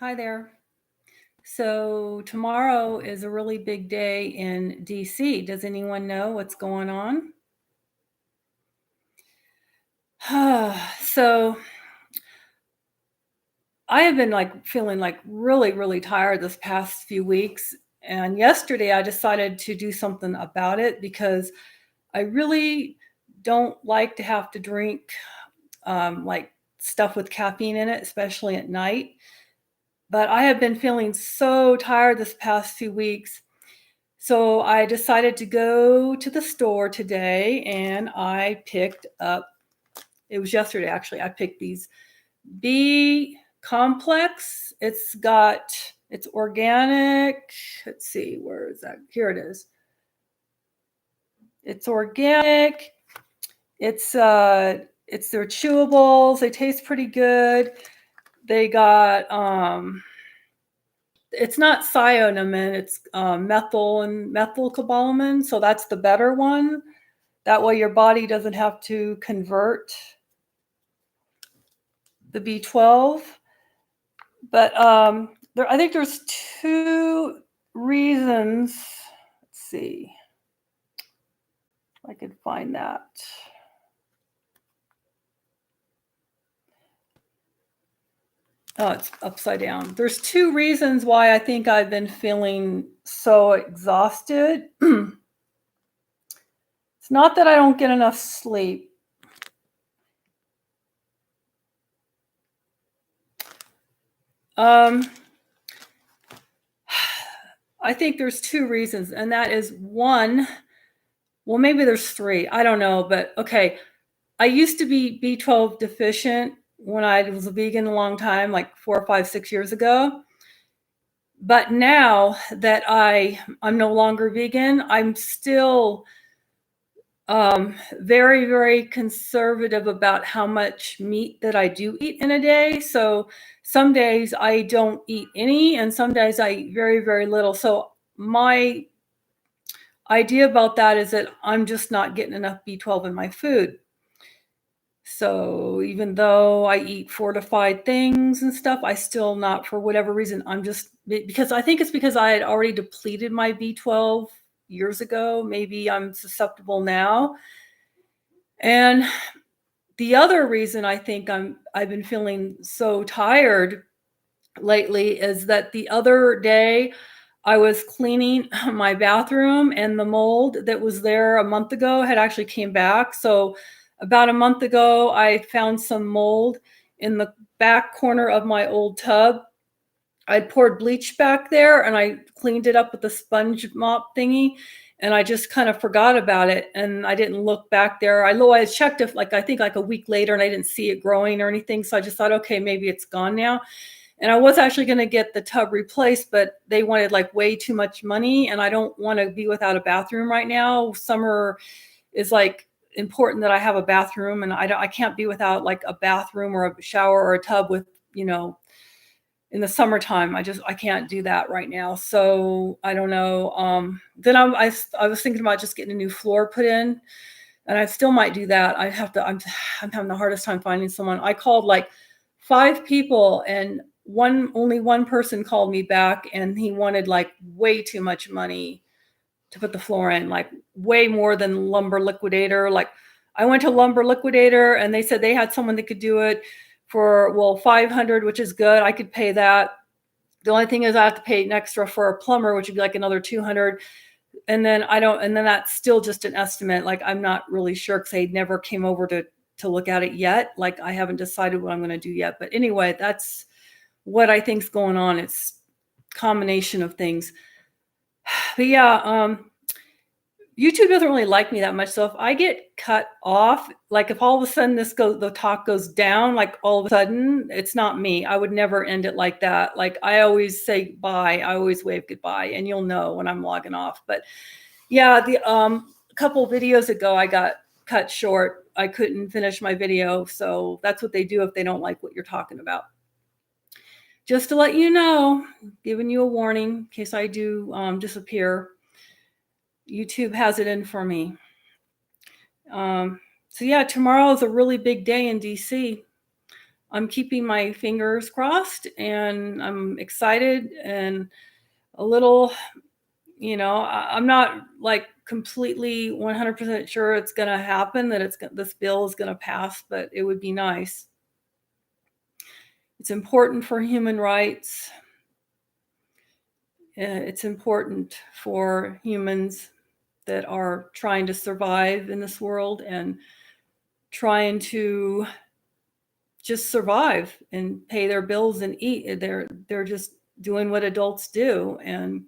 Hi there. So tomorrow is a really big day in DC. Does anyone know what's going on? So I have been feeling really, really tired this past few weeks. And yesterday I decided to do something about it because I really don't like to have to drink like stuff with caffeine in it, especially at night. But I have been feeling so tired this past few weeks. So I decided to go to the store today and I picked up, it was yesterday actually, I picked these B complex. It's organic. Let's see, where is that? Here it is. It's organic. It's their chewables. They taste pretty good. They got it's not cyanomin, it's methyl and methylcobalamin, so that's the better one. That way your body doesn't have to convert the B12. But I think there's two reasons. Let's see if I could find that. Oh, it's upside down. There's two reasons why I think I've been feeling so exhausted. It's not that I don't get enough sleep. I think there's two reasons, and that is one, well, maybe there's three. I don't know, but okay. I used to be B12 deficient when I was a vegan a long time, like 4 or 5, 6 years ago. But now that I'm no longer vegan, I'm still very, very conservative about how much meat that I do eat in a day. So some days I don't eat any, and some days I eat very, very little. So my idea about that is that I'm just not getting enough B12 in my food. So even though I eat fortified things and stuff, I still not, for whatever reason, I'm just, because I think it's because I had already depleted my B12 years ago. Maybe I'm susceptible now. And the other reason I think I've been feeling so tired lately is that the other day I was cleaning my bathroom and the mold that was there a month ago had actually came back. So about a month ago, I found some mold in the back corner of my old tub. I poured bleach back there and I cleaned it up with the sponge mop thingy. And I just kind of forgot about it. And I didn't look back there. I checked it I think like a week later and I didn't see it growing or anything. So I just thought, okay, maybe it's gone now. And I was actually going to get the tub replaced, but they wanted like way too much money. And I don't want to be without a bathroom right now. Summer is like important that I have a bathroom, and I can't be without like a bathroom or a shower or a tub with, in the summertime. I can't do that right now. So I don't know. Then I was thinking about just getting a new floor put in, and I still might do that. I'm having the hardest time finding someone. I called like 5 people, and only one person called me back, and he wanted like way too much money to put the floor in, like way more than Lumber Liquidator. Like I went to Lumber Liquidator and they said they had someone that could do it for, well, 500, which is good. I could pay that. The only thing is I have to pay an extra for a plumber, which would be like another 200. And then that's still just an estimate. Like I'm not really sure because they never came over to look at it yet. Like I haven't decided what I'm going to do yet. But anyway, that's what I think's going on. It's a combination of things. But yeah, YouTube doesn't really like me that much. So if I get cut off, like if all of a sudden the talk goes down, like all of a sudden, it's not me. I would never end it like that. Like I always say bye. I always wave goodbye, and you'll know when I'm logging off. But yeah, the a couple videos ago, I got cut short. I couldn't finish my video. So that's what they do if they don't like what you're talking about. Just to let you know, giving you a warning in case I do disappear. YouTube has it in for me. So yeah, tomorrow is a really big day in DC. I'm keeping my fingers crossed, and I'm excited and a little, I'm not like completely 100% sure it's going to happen, that this bill is going to pass, but it would be nice. It's important for human rights. It's important for humans that are trying to survive in this world and trying to just survive and pay their bills and eat. They're just doing what adults do, and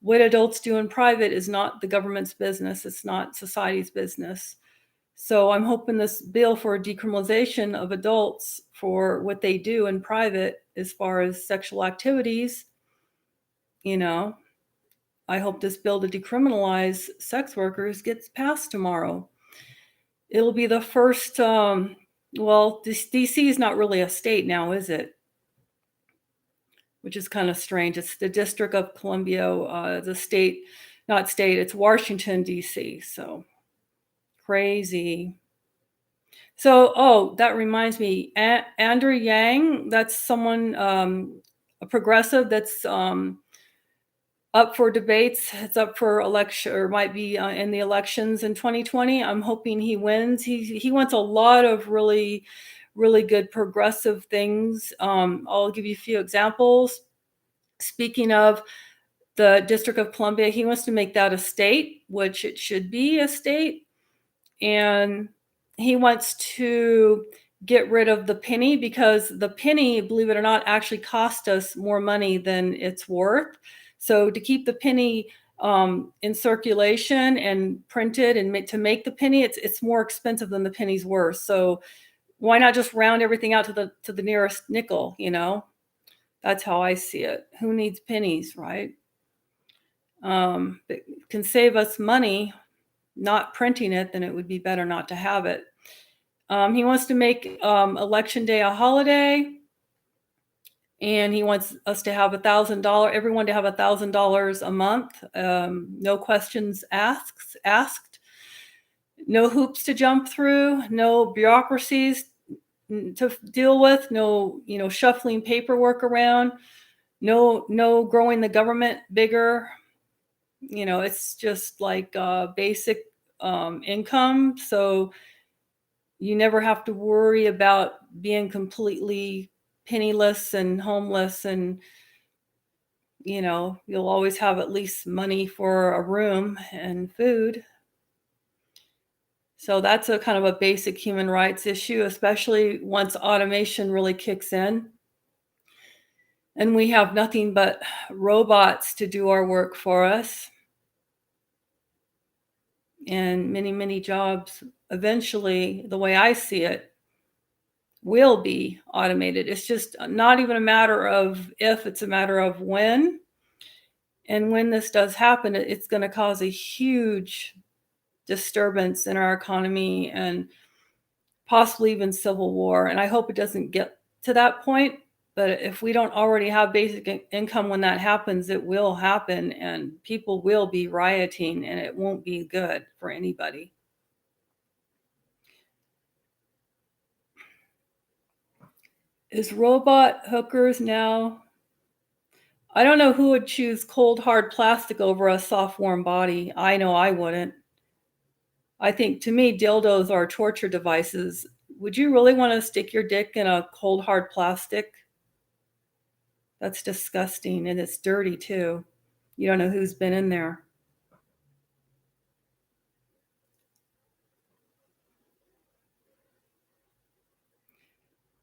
what adults do in private is not the government's business. It's not society's business. So I'm hoping this bill for decriminalization of adults for what they do in private as far as sexual activities, I hope this bill to decriminalize sex workers gets passed tomorrow. It'll be the first, DC is not really a state now, is it? Which is kind of strange. It's the District of Columbia, the state, not state, it's Washington, D.C. So crazy. So, that reminds me, Andrew Yang, that's someone, a progressive that's up for debates. It's up for election, or might be in the elections in 2020. I'm hoping he wins. He wants a lot of really, really good progressive things. I'll give you a few examples. Speaking of the District of Columbia, he wants to make that a state, which it should be a state. And he wants to get rid of the penny, because the penny, believe it or not, actually cost us more money than it's worth. So to keep the penny in circulation and printed and to make the penny, it's more expensive than the penny's worth. So why not just round everything out to the nearest nickel? That's how I see it. Who needs pennies, right? It can save us money not printing it, then it would be better not to have it. He wants to make Election Day a holiday, and he wants us to have everyone to have $1,000 a month, no questions asked, no hoops to jump through, no bureaucracies to deal with, no shuffling paperwork around, no growing the government bigger. It's just like basic income, so you never have to worry about being completely penniless and homeless, and you'll always have at least money for a room and food. So that's a kind of a basic human rights issue, especially once automation really kicks in and we have nothing but robots to do our work for us. And many, many jobs eventually, the way I see it, will be automated. It's just not even a matter of if, it's a matter of when. And when this does happen, it's going to cause a huge disturbance in our economy and possibly even civil war. And I hope it doesn't get to that point. But if we don't already have basic income when that happens, it will happen, and people will be rioting, and it won't be good for anybody. Is robot hookers now? I don't know who would choose cold, hard plastic over a soft, warm body. I know I wouldn't. I think, to me, dildos are torture devices. Would you really want to stick your dick in a cold, hard plastic? That's disgusting, and it's dirty too. You don't know who's been in there.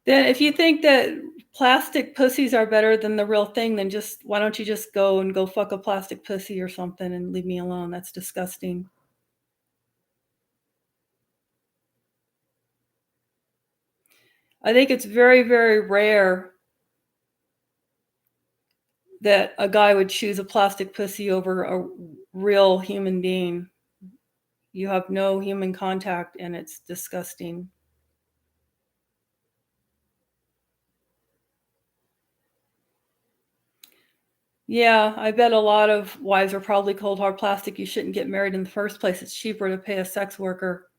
Then if you think that plastic pussies are better than the real thing, then why don't you just go fuck a plastic pussy or something and leave me alone? That's disgusting. I think it's very, very rare that a guy would choose a plastic pussy over a real human being. You have no human contact, and it's disgusting. Yeah, I bet a lot of wives are probably cold hard plastic. You shouldn't get married in the first place. It's cheaper to pay a sex worker.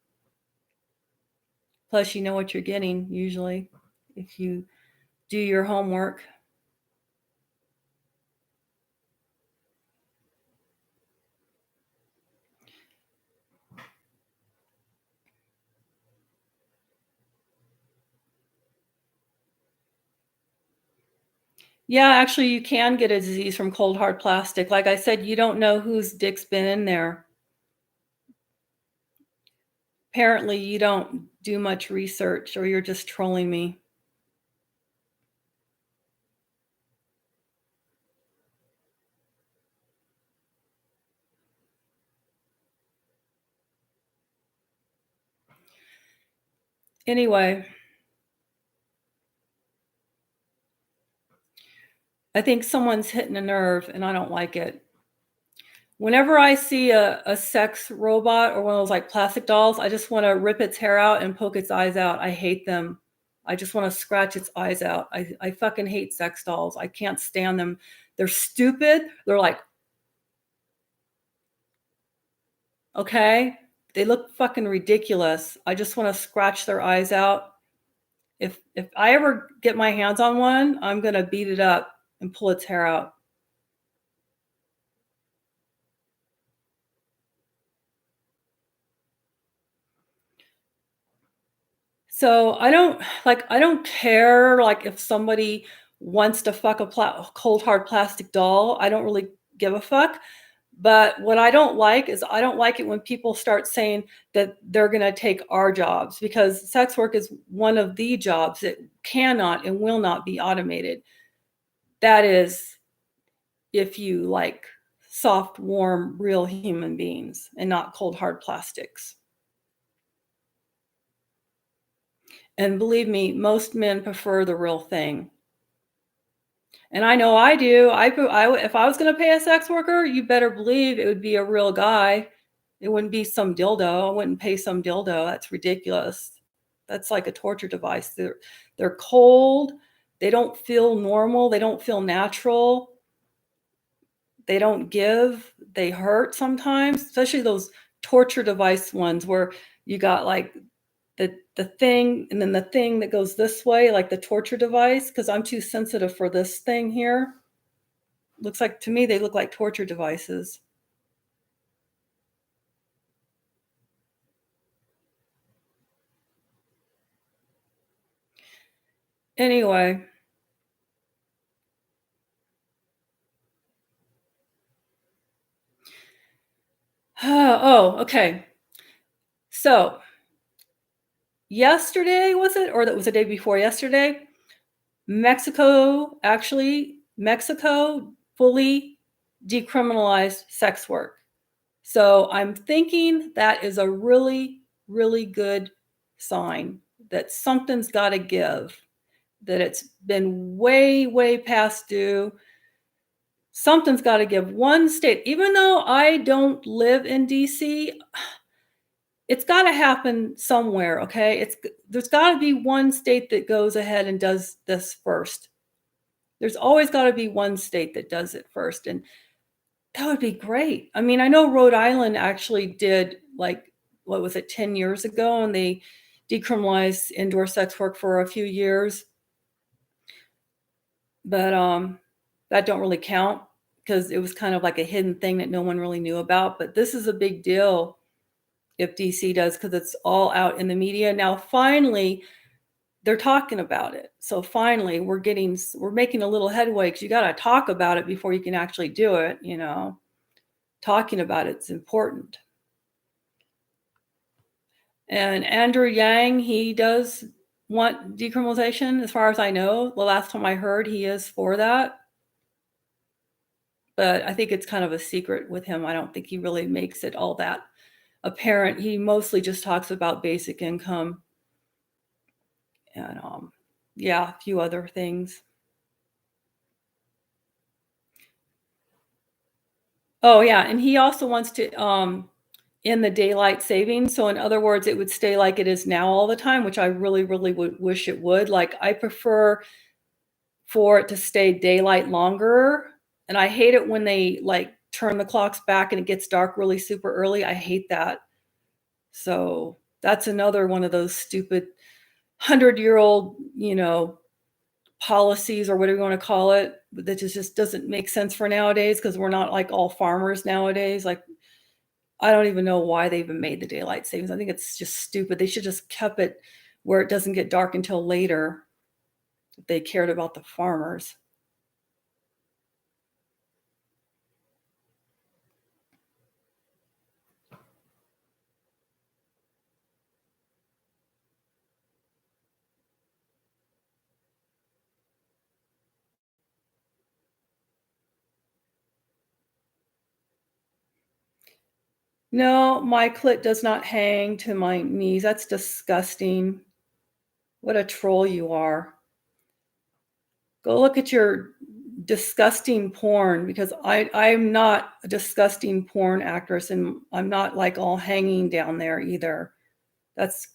Plus, you know what you're getting usually. if you do your homework. Yeah, actually, you can get a disease from cold hard plastic. Like I said, you don't know whose dick's been in there. Apparently, you don't do much research or you're just trolling me. Anyway, I think someone's hitting a nerve and I don't like it. Whenever I see a sex robot or one of those like plastic dolls, I just want to rip its hair out and poke its eyes out. I hate them. I just want to scratch its eyes out. I fucking hate sex dolls. I can't stand them. They're stupid. They're like, okay, they look fucking ridiculous. I just want to scratch their eyes out. If I ever get my hands on one, I'm gonna beat it up and pull its hair out. So I don't care like if somebody wants to fuck a cold hard plastic doll. I don't really give a fuck. But what I don't like is I don't like it when people start saying that they're going to take our jobs because sex work is one of the jobs that cannot and will not be automated. That is if you like soft, warm, real human beings and not cold hard plastics. And believe me, most men prefer the real thing. And I know I do. If I was going to pay a sex worker, you better believe it would be a real guy. It wouldn't be some dildo. I wouldn't pay some dildo. That's ridiculous. That's like a torture device. They're cold. They don't feel normal. They don't feel natural. They don't give. They hurt sometimes, especially those torture device ones where you got like the thing and then the thing that goes this way, like the torture device, because I'm too sensitive for this thing here. Looks like to me they look like torture devices. Anyway, oh, okay. So yesterday was it, or that was the day before yesterday? Mexico fully decriminalized sex work. So I'm thinking that is a really, really good sign that something's got to give, that it's been way, way past due. Something's got to give. One state, even though I don't live in DC, it's got to happen somewhere, okay? There's got to be one state that goes ahead and does this first. There's always got to be one state that does it first, and that would be great. I mean, I know Rhode Island actually did like what was it 10 years ago, and they decriminalized indoor sex work for a few years, but that don't really count because it was kind of like a hidden thing that no one really knew about. But this is a big deal if DC does because it's all out in the media now. Finally, they're talking about it. So finally, we're making a little headway because you got to talk about it before you can actually do it. You know, talking about it's important. And Andrew Yang, he does want decriminalization, as far as I know. The last time I heard, he is for that. But I think it's kind of a secret with him. I don't think he really makes it all that apparent. He mostly just talks about basic income and, yeah, a few other things. Oh, yeah. And he also wants to in the daylight savings. So, in other words, it would stay like it is now all the time, which I really, really would wish it would. Like, I prefer for it to stay daylight longer. And I hate it when they like turn the clocks back and it gets dark really super early. I hate that. So that's another one of those stupid 100-year-old, policies or whatever you want to call it that just doesn't make sense for nowadays because we're not like all farmers nowadays. Like, I don't even know why they even made the daylight savings. I think it's just stupid. They should just kept it where it doesn't get dark until later if they cared about the farmers. No, my clit does not hang to my knees. That's disgusting. What a troll you are. Go look at your disgusting porn because I'm not a disgusting porn actress and I'm not like all hanging down there either. That's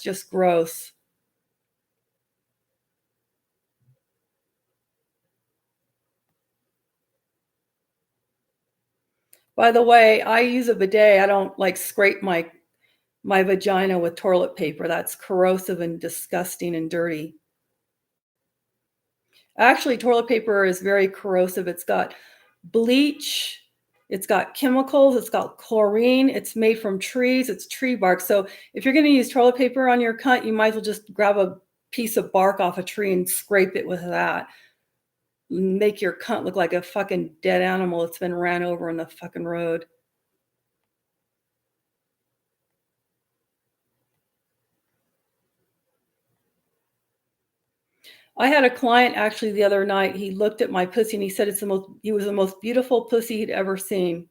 just gross. By the way, I use a bidet. I don't like scrape my vagina with toilet paper. That's corrosive and disgusting and dirty. Actually, toilet paper is very corrosive. It's got bleach, it's got chemicals, it's got chlorine, it's made from trees, it's tree bark. So if you're going to use toilet paper on your cunt, you might as well just grab a piece of bark off a tree and scrape it with that. Make your cunt look like a fucking dead animal that's been ran over on the fucking road. I had a client actually the other night. He looked at my pussy and he said he was the most beautiful pussy he'd ever seen.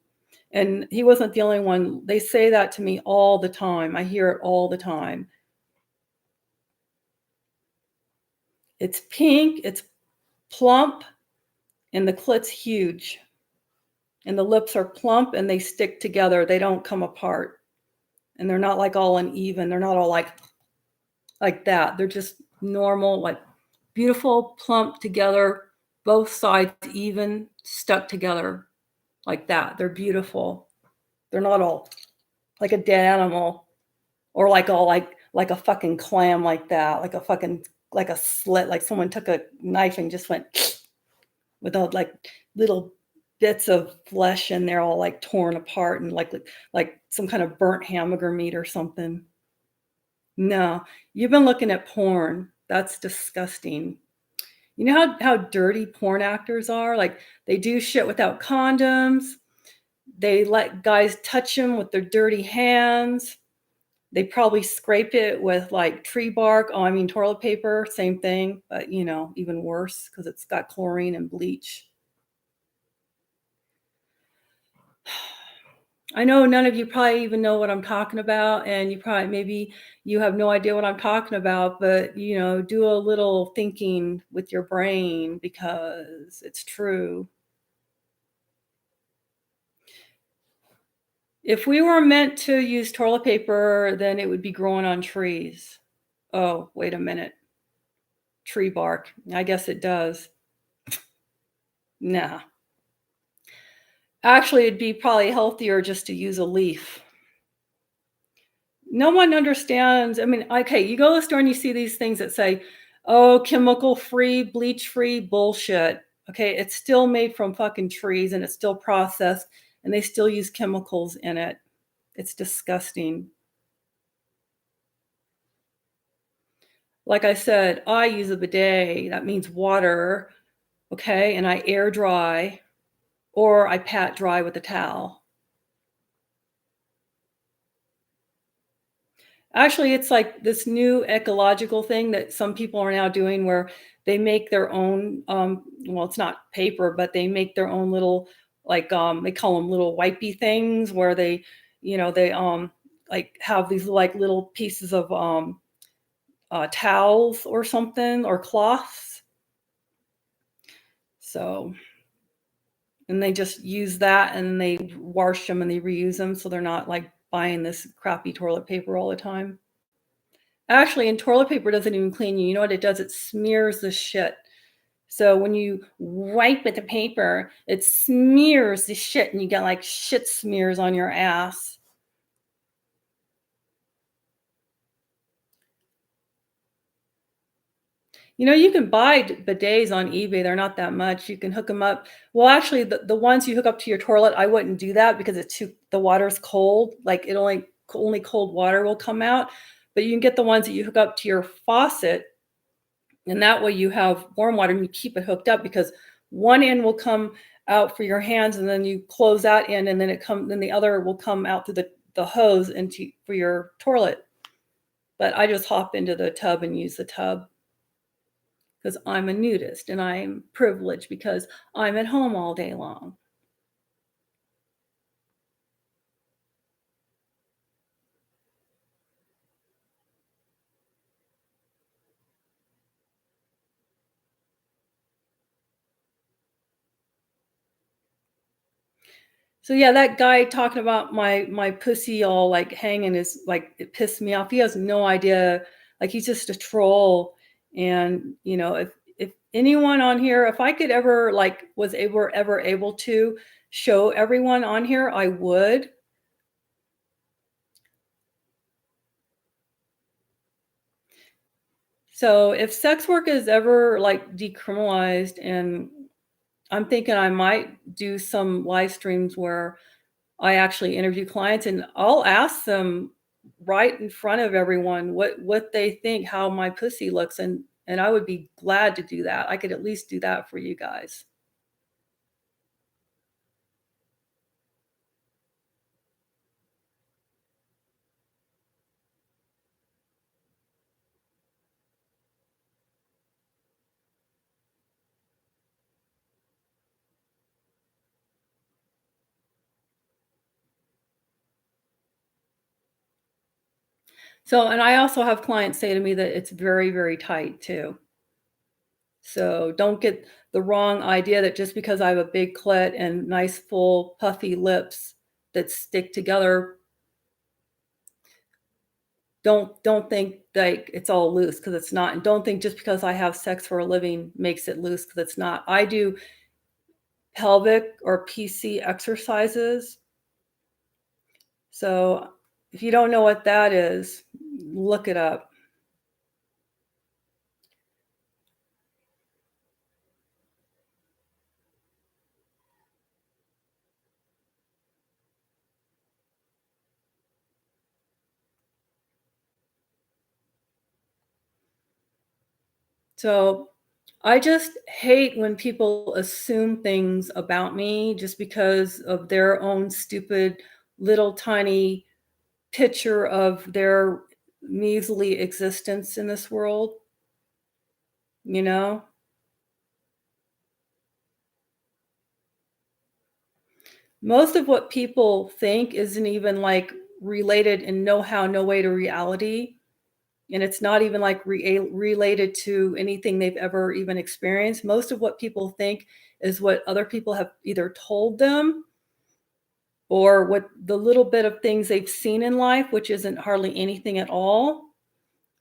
And he wasn't the only one. They say that to me all the time. I hear it all the time. It's pink, it's plump, and the clit's huge. And the lips are plump and they stick together. They don't come apart. And they're not like all uneven. They're not all like that. They're just normal, like beautiful, plump together, both sides even, stuck together like that. They're beautiful. They're not all like a dead animal or like all like a fucking clam like that, like a slit, like someone took a knife and just went with all like little bits of flesh and they're all like torn apart and like some kind of burnt hamburger meat or something. No, you've been looking at porn. That's disgusting. You know how dirty porn actors are? Like they do shit without condoms. They let guys touch them with their dirty hands. They probably scrape it with like tree bark. Oh, I mean toilet paper, same thing, but even worse because it's got chlorine and bleach. I know none of you probably even know what I'm talking about, and maybe you have no idea what I'm talking about, but do a little thinking with your brain because it's true. If we were meant to use toilet paper, then it would be growing on trees. Oh, wait a minute. Tree bark. I guess it does. Nah. Actually, it'd be probably healthier just to use a leaf. No one understands. I mean, okay, you go to the store and you see these things that say, oh, chemical free, bleach free, bullshit. Okay, it's still made from fucking trees and it's still processed and they still use chemicals in it. It's disgusting. Like I said, I use a bidet. That means water. Okay, and I air dry or I pat dry with a towel. Actually, it's like this new ecological thing that some people are now doing where they make their own, well, it's not paper, but they make their own little, like, they call them little wipey things where they like have these like little pieces of towels or something or cloths. So, and they just use that and they wash them and they reuse them. So they're not like buying this crappy toilet paper all the time. Actually, and toilet paper doesn't even clean you. You know what it does? It smears the shit. So when you wipe with the paper, it smears the shit and you get like shit smears on your ass. You can buy bidets on eBay. They're not that much. You can hook them up. Well, actually, the ones you hook up to your toilet, I wouldn't do that because the water's cold. Like only cold water will come out. But you can get the ones that you hook up to your faucet, and that way you have warm water and you keep it hooked up because one end will come out for your hands, and then you close that end, and then the other will come out through the hose into for your toilet. But I just hop into the tub and use the tub because I'm a nudist and I'm privileged because I'm at home all day long. So yeah, that guy talking about my pussy all like hanging is like it pissed me off. He has no idea. Like he's just a troll. And if anyone on here, if I could ever like was ever able to show everyone on here, I would. So if sex work is ever like decriminalized, and I'm thinking I might do some live streams where I actually interview clients and I'll ask them right in front of everyone what they think how my pussy looks, and I would be glad to do that. I could at least do that for you guys. So, and I also have clients say to me that it's very, very tight too. So don't get the wrong idea that just because I have a big clit and nice full puffy lips that stick together, don't think like it's all loose because it's not. And don't think just because I have sex for a living makes it loose because it's not. I do pelvic or PC exercises. So if you don't know what that is, look it up. So I just hate when people assume things about me just because of their own stupid little tiny picture of their measly existence in this world, you know? Most of what people think isn't even like related in no way to reality. And it's not even like related to anything they've ever even experienced. Most of what people think is what other people have either told them or what the little bit of things they've seen in life, which isn't hardly anything at all,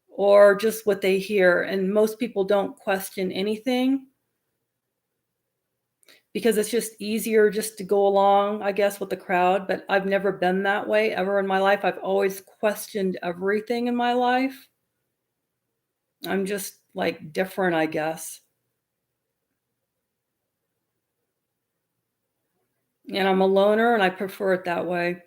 or just what they hear. And most people don't question anything because it's just easier just to go along, I guess, with the crowd. But I've never been that way ever in my life. I've always questioned everything in my life. I'm just like different, I guess. And I'm a loner and I prefer it that way.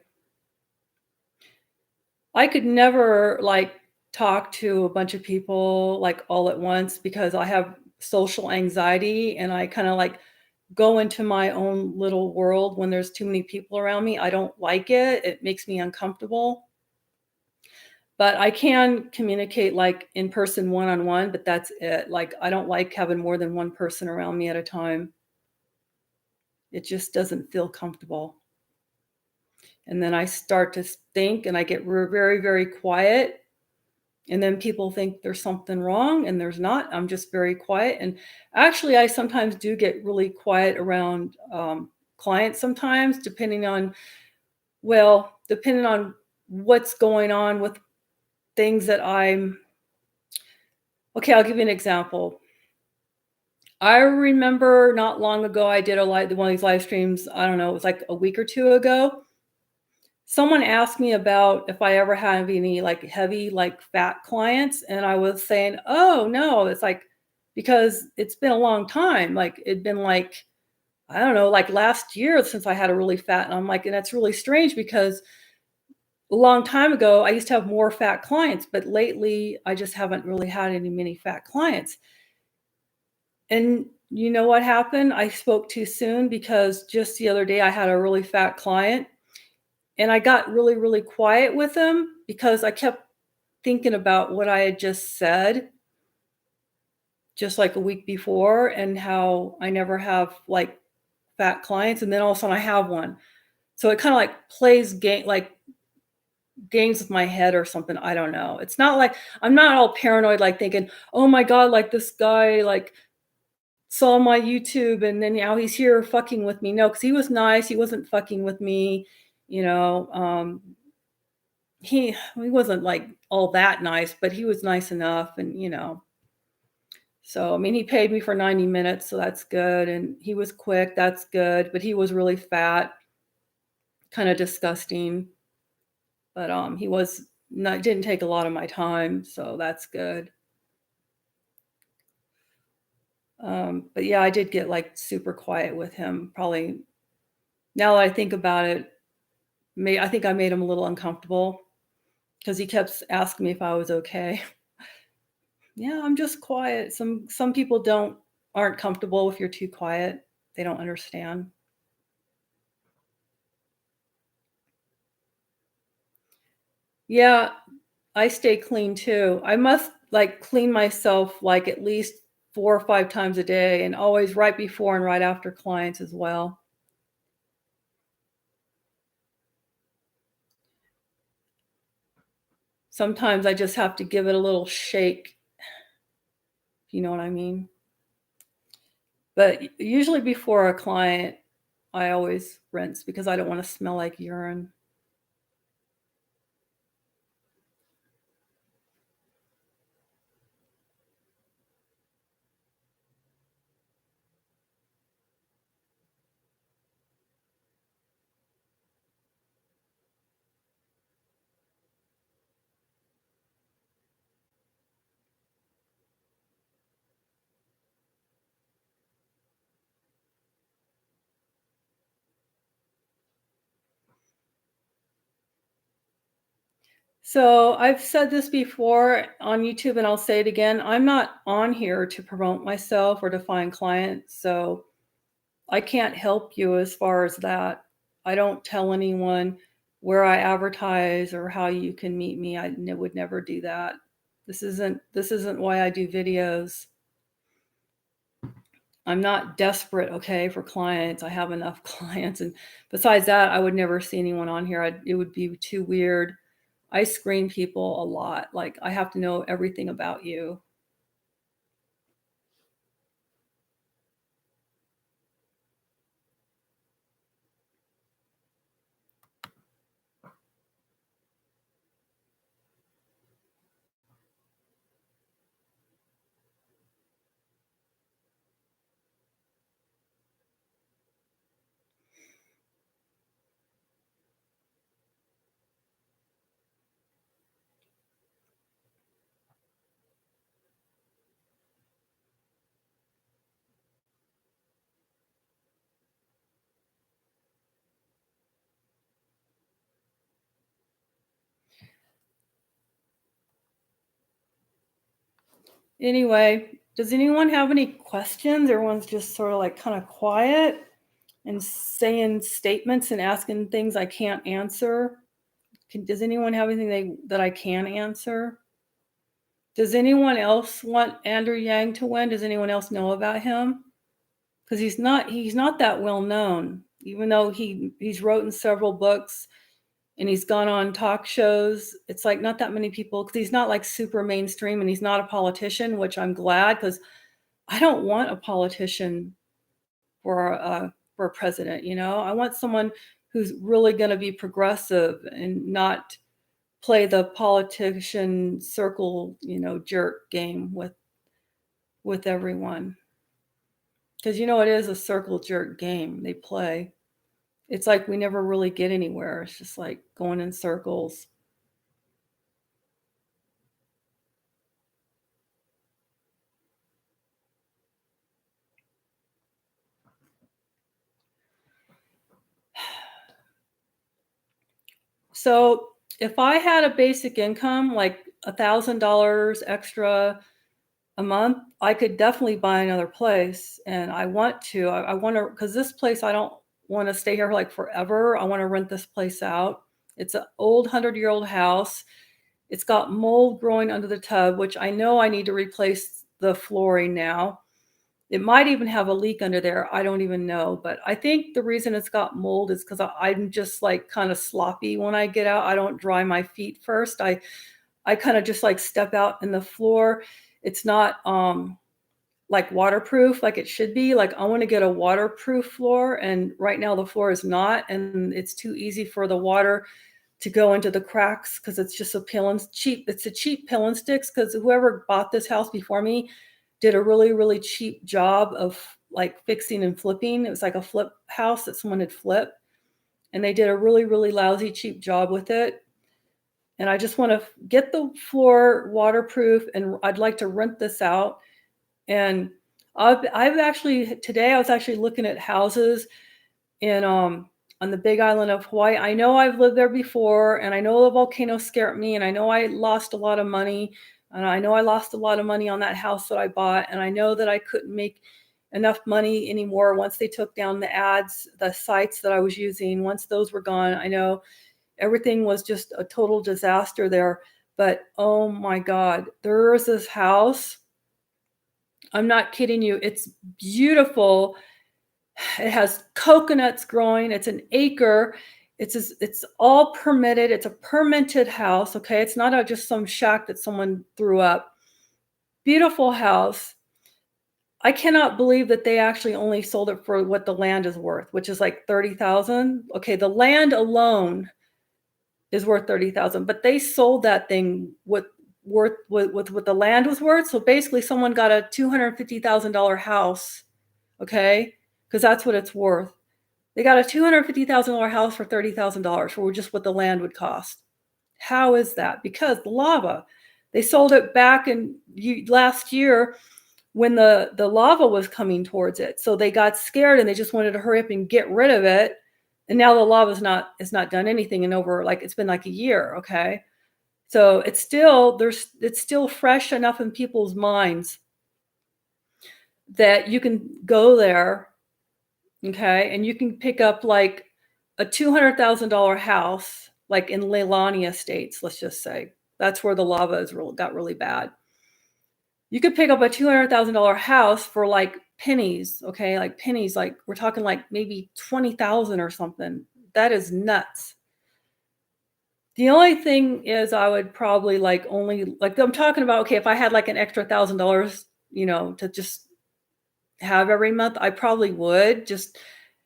I could never like talk to a bunch of people like all at once because I have social anxiety and I kind of like go into my own little world when there's too many people around me. I don't like it. It makes me uncomfortable. But I can communicate like in person one on one, but that's it. Like I don't like having more than one person around me at a time. It just doesn't feel comfortable. And then I start to think and I get very, very quiet. And then people think there's something wrong and there's not. I'm just very quiet. And actually, I sometimes do get really quiet around clients sometimes, depending on what's going on with things that I'm. Okay, I'll give you an example. I remember not long ago, I did one of these live streams. I don't know, it was like a week or two ago. Someone asked me about if I ever have any like heavy, like fat clients, and I was saying, "Oh no," it's like because it's been a long time. Like it'd been like, I don't know, like last year since I had a really fat, and I'm like, and that's really strange because a long time ago I used to have more fat clients, but lately I just haven't really had any many fat clients. And you know what happened? I spoke too soon because just the other day I had a really fat client and I got really, really quiet with him because I kept thinking about what I had just said just like a week before and how I never have like fat clients. And then all of a sudden I have one. So it kind of like plays games with my head or something. I don't know. It's not like I'm not all paranoid, like thinking, oh my God, like this guy, like saw my YouTube and then now he's here fucking with me. No, because he was nice. He wasn't fucking with me. You know, he wasn't like all that nice, but he was nice enough, and so I mean, he paid me for 90 minutes, so that's good, and he was quick. That's good, but he was really fat, kind of disgusting. But he was not didn't take a lot of my time, so that's good. But yeah, I did get like super quiet with him. Probably now that I think about it, I think I made him a little uncomfortable because he kept asking me if I was okay. Yeah, I'm just quiet. Some people aren't comfortable if you're too quiet. They don't understand. Yeah, I stay clean too. I must like clean myself like at least 4 or 5 times a day and always right before and right after clients as well. Sometimes I just have to give it a little shake, if you know what I mean. But usually before a client, I always rinse because I don't want to smell like urine. So I've said this before on YouTube and I'll say it again. I'm not on here to promote myself or to find clients. So I can't help you as far as that. I don't tell anyone where I advertise or how you can meet me. Would never do that. This isn't why I do videos. I'm not desperate, okay, for clients. I have enough clients, and besides that, I would never see anyone on here. It would be too weird. I screen people a lot. Like I have to know everything about you. Anyway, does anyone have any questions? Everyone's just sort of like kind of quiet and saying statements and asking things I can't answer. Does anyone have anything that I can answer? Does anyone else want Andrew Yang to win? Does anyone else know about him? Because he's not that well known, even though he's written several books and he's gone on talk shows. It's like not that many people because he's not like super mainstream and he's not a politician, which I'm glad because I don't want a politician for a president. I want someone who's really going to be progressive and not play the politician circle, jerk game with everyone. Because it is a circle jerk game they play. It's like we never really get anywhere. It's just like going in circles. So if I had a basic income, like $1,000 extra a month, I could definitely buy another place. And I want to. I want to, because this place, I don't want to stay here like forever. I want to rent this place out. It's an old 100-year-old house. It's got mold growing under the tub, which I know I need to replace the flooring now. It might even have a leak under there. I don't even know. But I think the reason it's got mold is because I'm just like kind of sloppy when I get out. I don't dry my feet first. I kind of just like step out in the floor. It's not like waterproof like it should be. Like I want to get a waterproof floor, and right now the floor is not, and it's too easy for the water to go into the cracks because it's just a pill and cheap. It's a cheap pill and sticks because whoever bought this house before me did a really, really cheap job of like fixing and flipping. It was like a flip house that someone had flipped, and they did a really, really lousy, cheap job with it. And I just want to get the floor waterproof, and I'd like to rent this out. And I've actually today I was actually looking at houses in on the Big Island of Hawaii. I know I've lived there before, and I know the volcano scared me, and I know I lost a lot of money, and I know I lost a lot of money on that house that I bought, and I know that I couldn't make enough money anymore once they took down the ads, the sites that I was using. Once those were gone, I know everything was just a total disaster there. But oh my God, there is this house. I'm not kidding you. It's beautiful. It has coconuts growing. It's an acre. It's all permitted. It's a permitted house. Okay, it's not just some shack that someone threw up. Beautiful house. I cannot believe that they actually only sold it for what the land is worth, which is like 30,000. Okay, the land alone is worth 30,000, but they sold that thing with what the land was worth. So basically, someone got a $250,000 house. Okay, because that's what it's worth. They got a $250,000 house for $30,000 for just what the land would cost. How is that? Because the lava. They sold it back in last year when the lava was coming towards it. So they got scared and they just wanted to hurry up and get rid of it. And now the lava's it's not done anything in over like it's been like a year. Okay. So it's still fresh enough in people's minds that you can go there. Okay, and you can pick up like a $200,000 house, like in Leilani Estates, let's just say. That's where the lava got really bad. You could pick up a $200,000 house for like pennies, okay? Like pennies, like we're talking like maybe 20,000 or something. That is nuts. The only thing is I would probably like only like I'm talking about, okay, if I had like an extra $1,000, to just have every month, I probably would. Just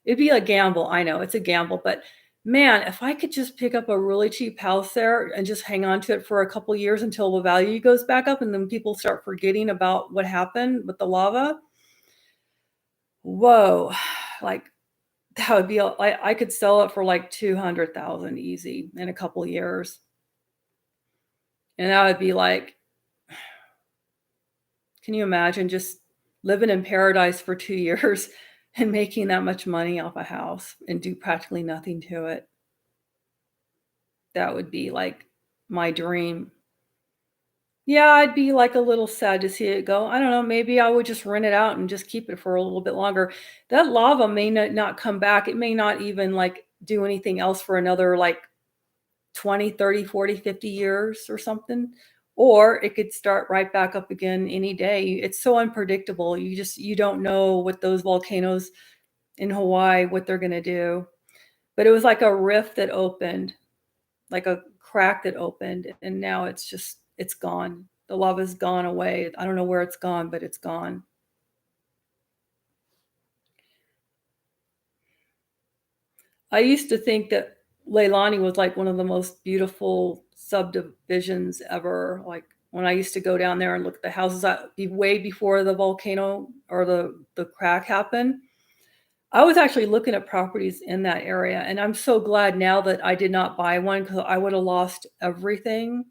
it'd be a gamble. I know it's a gamble, but man, if I could just pick up a really cheap house there and just hang on to it for a couple years until the value goes back up and then people start forgetting about what happened with the lava. Whoa, like that would be I could sell it for like 200,000 easy in a couple years. And that would be like, can you imagine just living in paradise for 2 years and making that much money off a house and do practically nothing to it? That would be like my dream. Yeah, I'd be like a little sad to see it go. I don't know, maybe I would just rent it out and just keep it for a little bit longer. That lava may not come back. It may not even like do anything else for another like 20, 30, 40, 50 years or something. Or it could start right back up again any day. It's so unpredictable. You don't know what those volcanoes in Hawaii, what they're gonna do. But it was like a rift that opened, like a crack that opened, and now it's gone. The lava's gone away. I don't know where it's gone, but it's gone. I used to think that Leilani was like one of the most beautiful subdivisions ever. Like when I used to go down there and look at the houses way before the volcano or the crack happened. I was actually looking at properties in that area, and I'm so glad now that I did not buy one because I would have lost everything,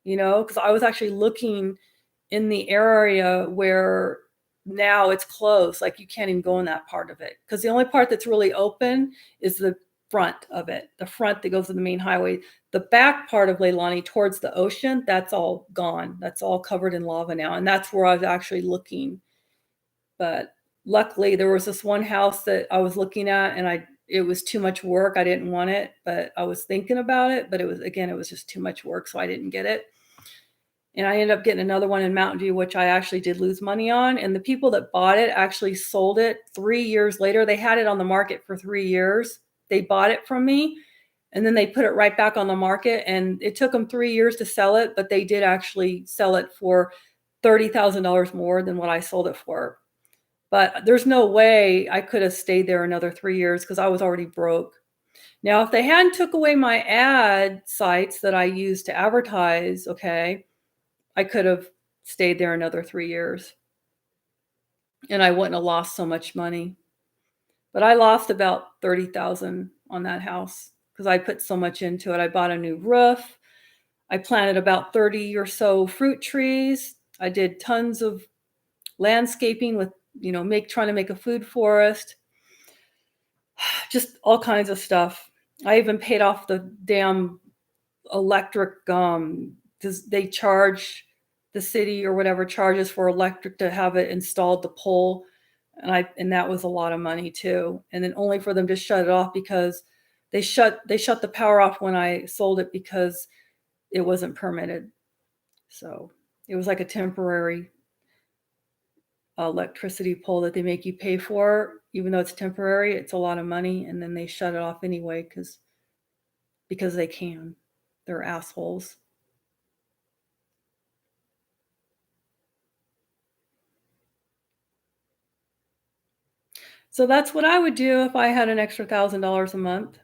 because I was actually looking in the area where now it's closed. Like you can't even go in that part of it because the only part that's really open is front of it, the front that goes to the main highway. The back part of Leilani towards the ocean, that's all gone. That's all covered in lava now, and that's where I was actually looking. But luckily, there was this one house that I was looking at, and it was too much work. I didn't want it, but I was thinking about it, but it was just too much work, so I didn't get it. And I ended up getting another one in Mountain View, which I actually did lose money on. And the people that bought it actually sold it 3 years later. They had it on the market for 3 years. They bought it from me, and then they put it right back on the market, and it took them 3 years to sell it, but they did actually sell it for $30,000 more than what I sold it for. But there's no way I could have stayed there another 3 years because I was already broke. Now, if they hadn't took away my ad sites that I used to advertise, okay, I could have stayed there another 3 years, and I wouldn't have lost so much money. But I lost about 30,000 on that house because I put so much into it. I bought a new roof. I planted about 30 or so fruit trees. I did tons of landscaping with, trying to make a food forest. Just all kinds of stuff. I even paid off the damn electric, because they charge the city or whatever charges for electric to have it installed, the pole, and that was a lot of money too. And then only for them to shut it off because they shut the power off when I sold it because it wasn't permitted. So it was like a temporary electricity pole that they make you pay for, even though it's temporary. It's a lot of money, and then they shut it off anyway because they can. They're assholes. So that's what I would do if I had an extra $1,000 a month.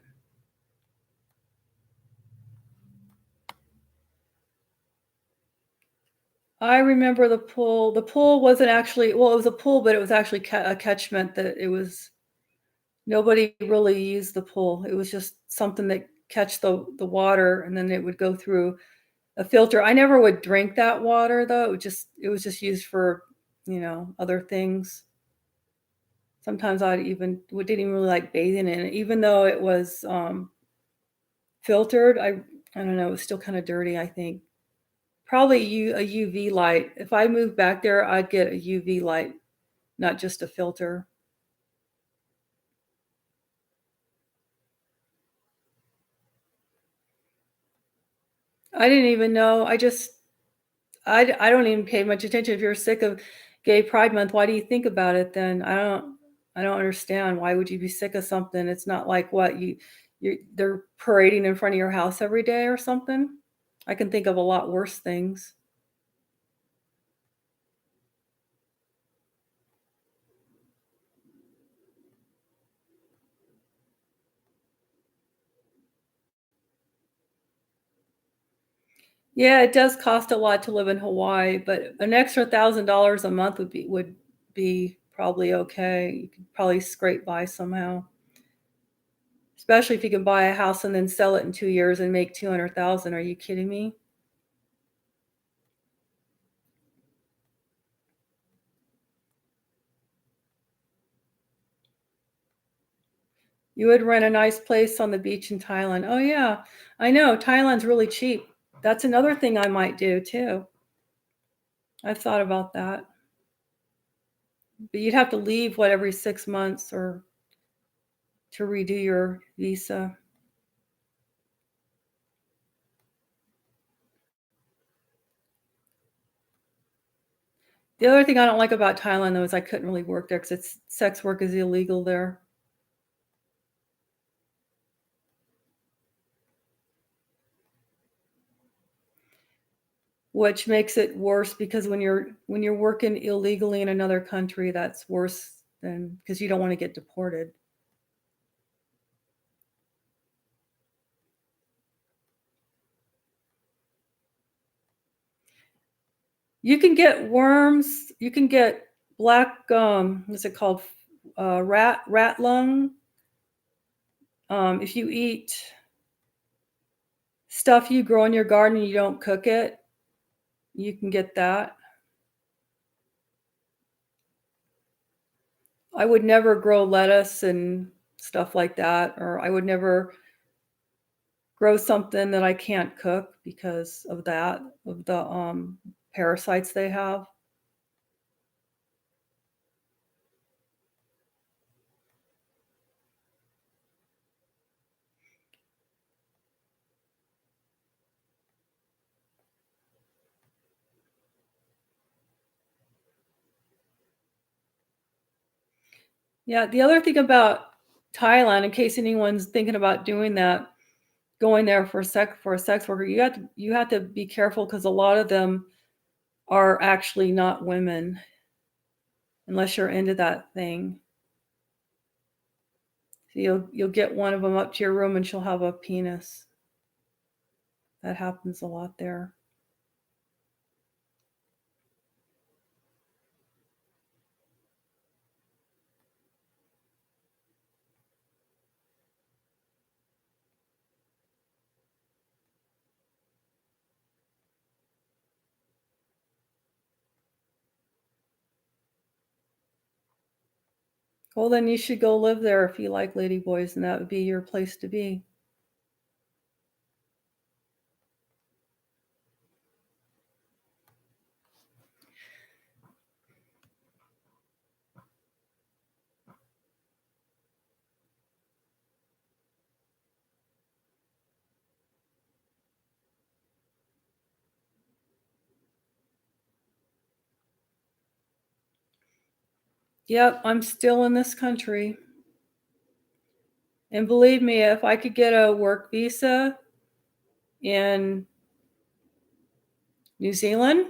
I remember the pool. The pool wasn't actually, well, it was a pool, but it was actually a catchment that it was, nobody really used the pool. It was just something that catch the water, and then it would go through a filter. I never would drink that water though. It was just used for, other things. Sometimes didn't even really like bathing in it, even though it was filtered. I don't know. It was still kind of dirty, I think. Probably a UV light. If I moved back there, I'd get a UV light, not just a filter. I didn't even know. I don't even pay much attention. If you're sick of Gay Pride Month, why do you think about it then? I don't understand. Why would you be sick of something? It's not like what they're parading in front of your house every day or something. I can think of a lot worse things. Yeah, it does cost a lot to live in Hawaii, but an extra $1,000 a month would be probably okay. You could probably scrape by somehow. Especially if you can buy a house and then sell it in 2 years and make 200,000. Are you kidding me? You would rent a nice place on the beach in Thailand. Oh yeah, I know. Thailand's really cheap. That's another thing I might do too. I've thought about that. But you'd have to leave every 6 months or to redo your visa. The other thing I don't like about Thailand though is I couldn't really work there because sex work is illegal there. Which makes it worse because when you're working illegally in another country, that's worse than because you don't want to get deported. You can get worms. You can get black. What's it called? Rat lung. If you eat stuff you grow in your garden and you don't cook it, you can get that. I would never grow lettuce and stuff like that, or I would never grow something that I can't cook because of that, of the parasites they have. Yeah, the other thing about Thailand, in case anyone's thinking about doing that, going there for a sex worker, you have to be careful because a lot of them are actually not women unless you're into that thing. So you'll get one of them up to your room and she'll have a penis. That happens a lot there. Well, then you should go live there if you like ladyboys, and that would be your place to be. Yep, I'm still in this country. And believe me, if I could get a work visa in New Zealand,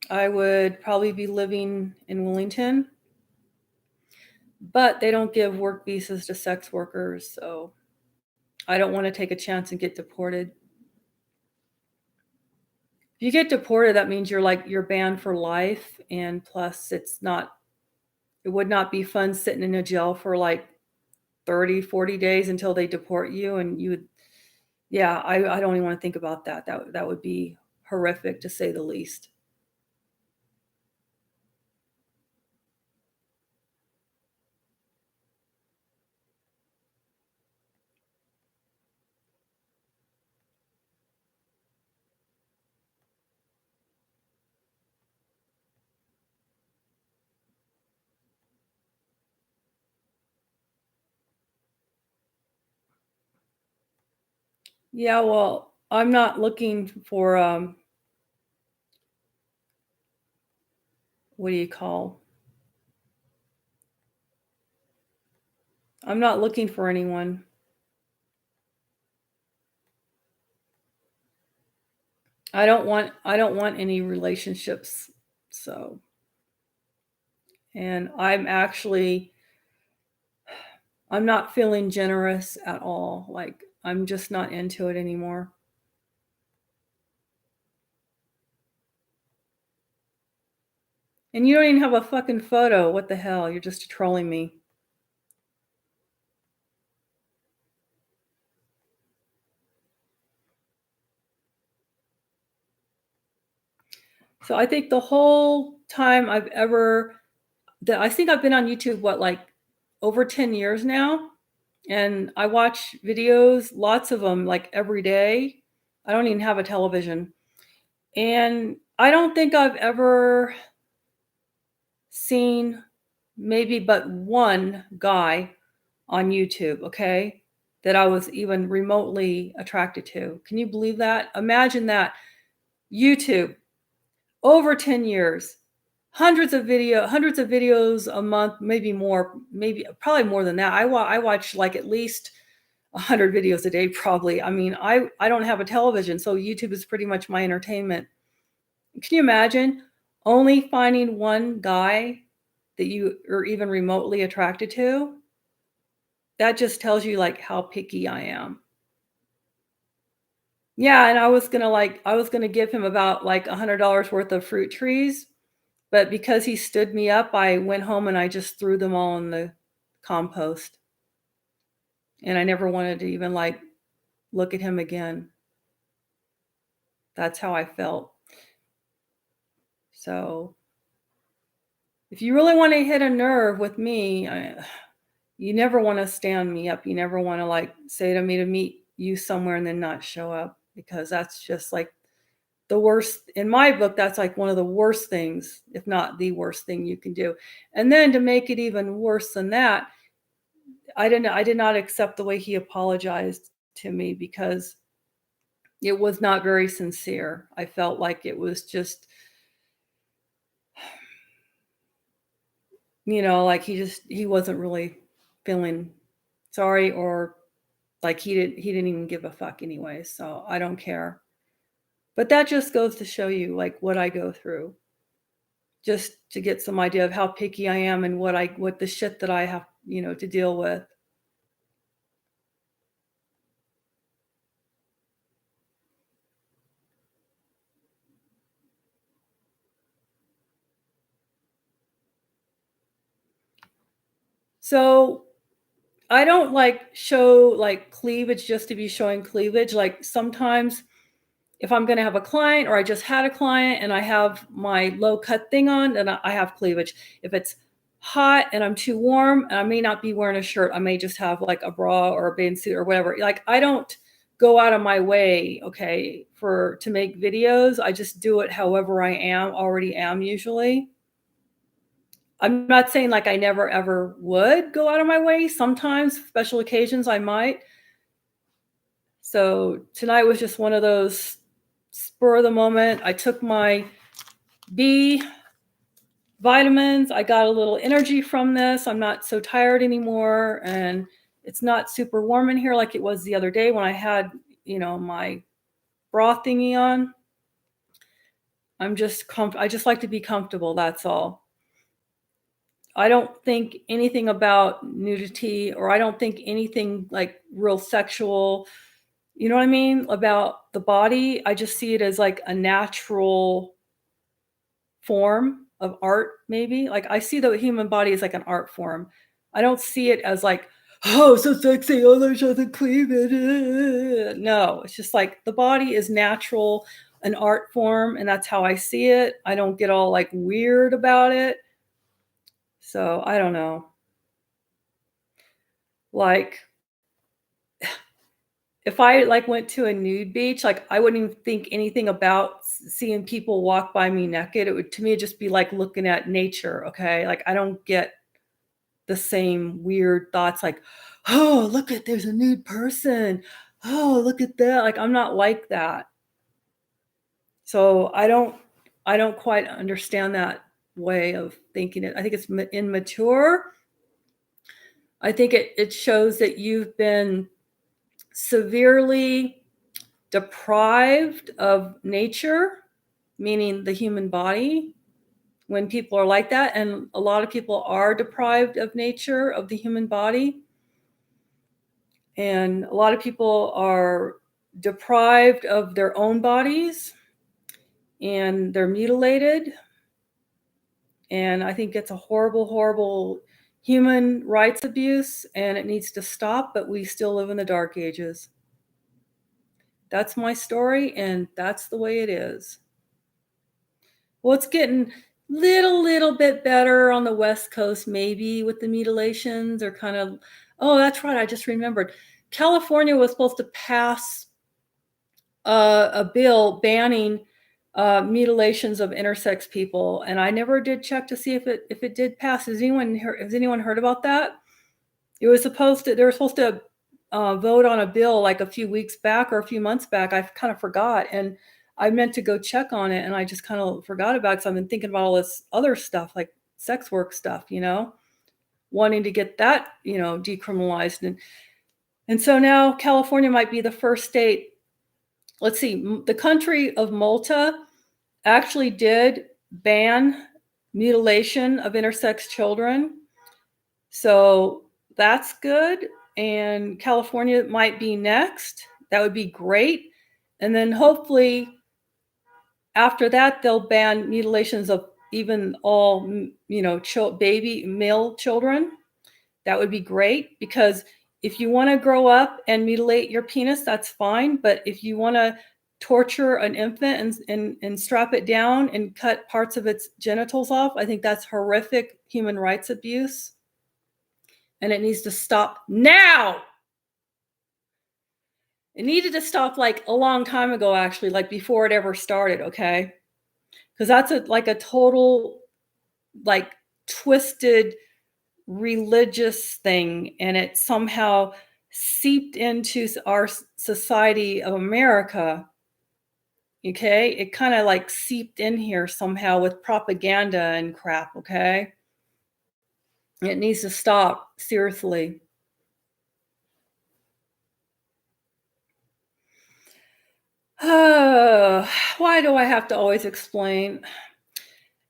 I would probably be living in Wellington. But they don't give work visas to sex workers, so I don't want to take a chance and get deported. If you get deported, that means you're banned for life, and plus it would not be fun sitting in a jail for like 30, 40 days until they deport you, and you would, yeah, I don't even want to think about that. That would be horrific to say the least. Yeah, well, I'm not looking for what do you call? I'm not looking for anyone. I don't want any relationships. So, and I'm not feeling generous at all. Like I'm just not into it anymore. And you don't even have a fucking photo. What the hell? You're just trolling me. So I think the whole time I think I've been on YouTube, what, like over 10 years now? And I watch videos, lots of them, like every day. I don't even have a television. And I don't think I've ever seen maybe but one guy on YouTube, okay, that I was even remotely attracted to. Can you believe that? Imagine that. YouTube, over 10 years, hundreds of videos a month, maybe more, maybe probably more than that. I watch like at least 100 videos a day probably. I mean, I don't have a television, so YouTube is pretty much my entertainment. Can you imagine only finding one guy that you are even remotely attracted to? That just tells you like how picky I am. Yeah, and I was gonna give him about like $100 worth of fruit trees, but because he stood me up, I went home and I just threw them all in the compost. And I never wanted to even like look at him again. That's how I felt. So If you really want to hit a nerve with me, you never want to stand me up. You never want to like say to me to meet you somewhere and then not show up, because that's just like the worst in my book. That's like one of the worst things, if not the worst thing you can do. And then to make it even worse than that, I did not accept the way he apologized to me, because it was not very sincere. I felt like it was just, like he wasn't really feeling sorry, or like he didn't even give a fuck anyway. So I don't care. But that just goes to show you like what I go through, just to get some idea of how picky I am and what the shit that I have, to deal with. So I don't like show like cleavage just to be showing cleavage. Like sometimes if I'm going to have a client, or I just had a client and I have my low cut thing on, then I have cleavage. If it's hot and I'm too warm and I may not be wearing a shirt, I may just have like a bra or a bathing suit or whatever. Like I don't go out of my way, okay, to make videos. I just do it however already am usually. I'm not saying like I never ever would go out of my way. Sometimes, special occasions, I might. So tonight was just one of those spur of the moment. I took my B vitamins. I got a little energy from this. I'm not so tired anymore. And it's not super warm in here like it was the other day when I had, my bra thingy on. I just like to be comfortable. That's all. I don't think anything about nudity, or I don't think anything like real sexual, you know what I mean, about the body. I just see it as like a natural form of art, maybe. Like I see the human body as like an art form. I don't see it as like, oh, so sexy, oh, there's nothing cleavage. No, it's just like the body is natural, an art form, and that's how I see it. I don't get all like weird about it. So I don't know. Like if I like went to a nude beach, like I wouldn't even think anything about seeing people walk by me naked. It would, to me, just be like looking at nature. Okay. Like I don't get the same weird thoughts like, oh, look at, there's a nude person. Oh, look at that. Like I'm not like that. So I don't quite understand that way of thinking it. I think it's immature. I think it shows that you've been severely deprived of nature, meaning the human body, when people are like that. And a lot of people are deprived of nature, of the human body. And a lot of people are deprived of their own bodies, and they're mutilated. And I think it's a horrible, horrible human rights abuse, and it needs to stop, but we still live in the dark ages. That's my story, and that's the way it is. Well, it's getting little bit better on the West Coast, maybe, with the mutilations, or kind of. Oh, that's right. I just remembered. California was supposed to pass a bill banning mutilations of intersex people, and I never did check to see if it did pass. Has anyone heard about that? It was supposed to. They were supposed to vote on a bill like a few weeks back or a few months back. I kind of forgot, and I meant to go check on it, and I just kind of forgot about it because I've been thinking about all this other stuff, like sex work stuff, wanting to get that, decriminalized. And so now California might be the first state. Let's see, the country of Malta actually did ban mutilation of intersex children. So that's good. And California might be next. That would be great. And then hopefully after that, they'll ban mutilations of even all, baby male children. That would be great, because if you want to grow up and mutilate your penis, that's fine. But if you want to torture an infant and strap it down and cut parts of its genitals off. I think that's horrific human rights abuse, and it needs to stop now. It needed to stop like a long time ago, actually, like before it ever started, okay? Because that's a total like twisted religious thing, and it somehow seeped into our society of America. Okay, it kind of like seeped in here somehow with propaganda and crap. Okay, it needs to stop, seriously. Why do I have to always explain?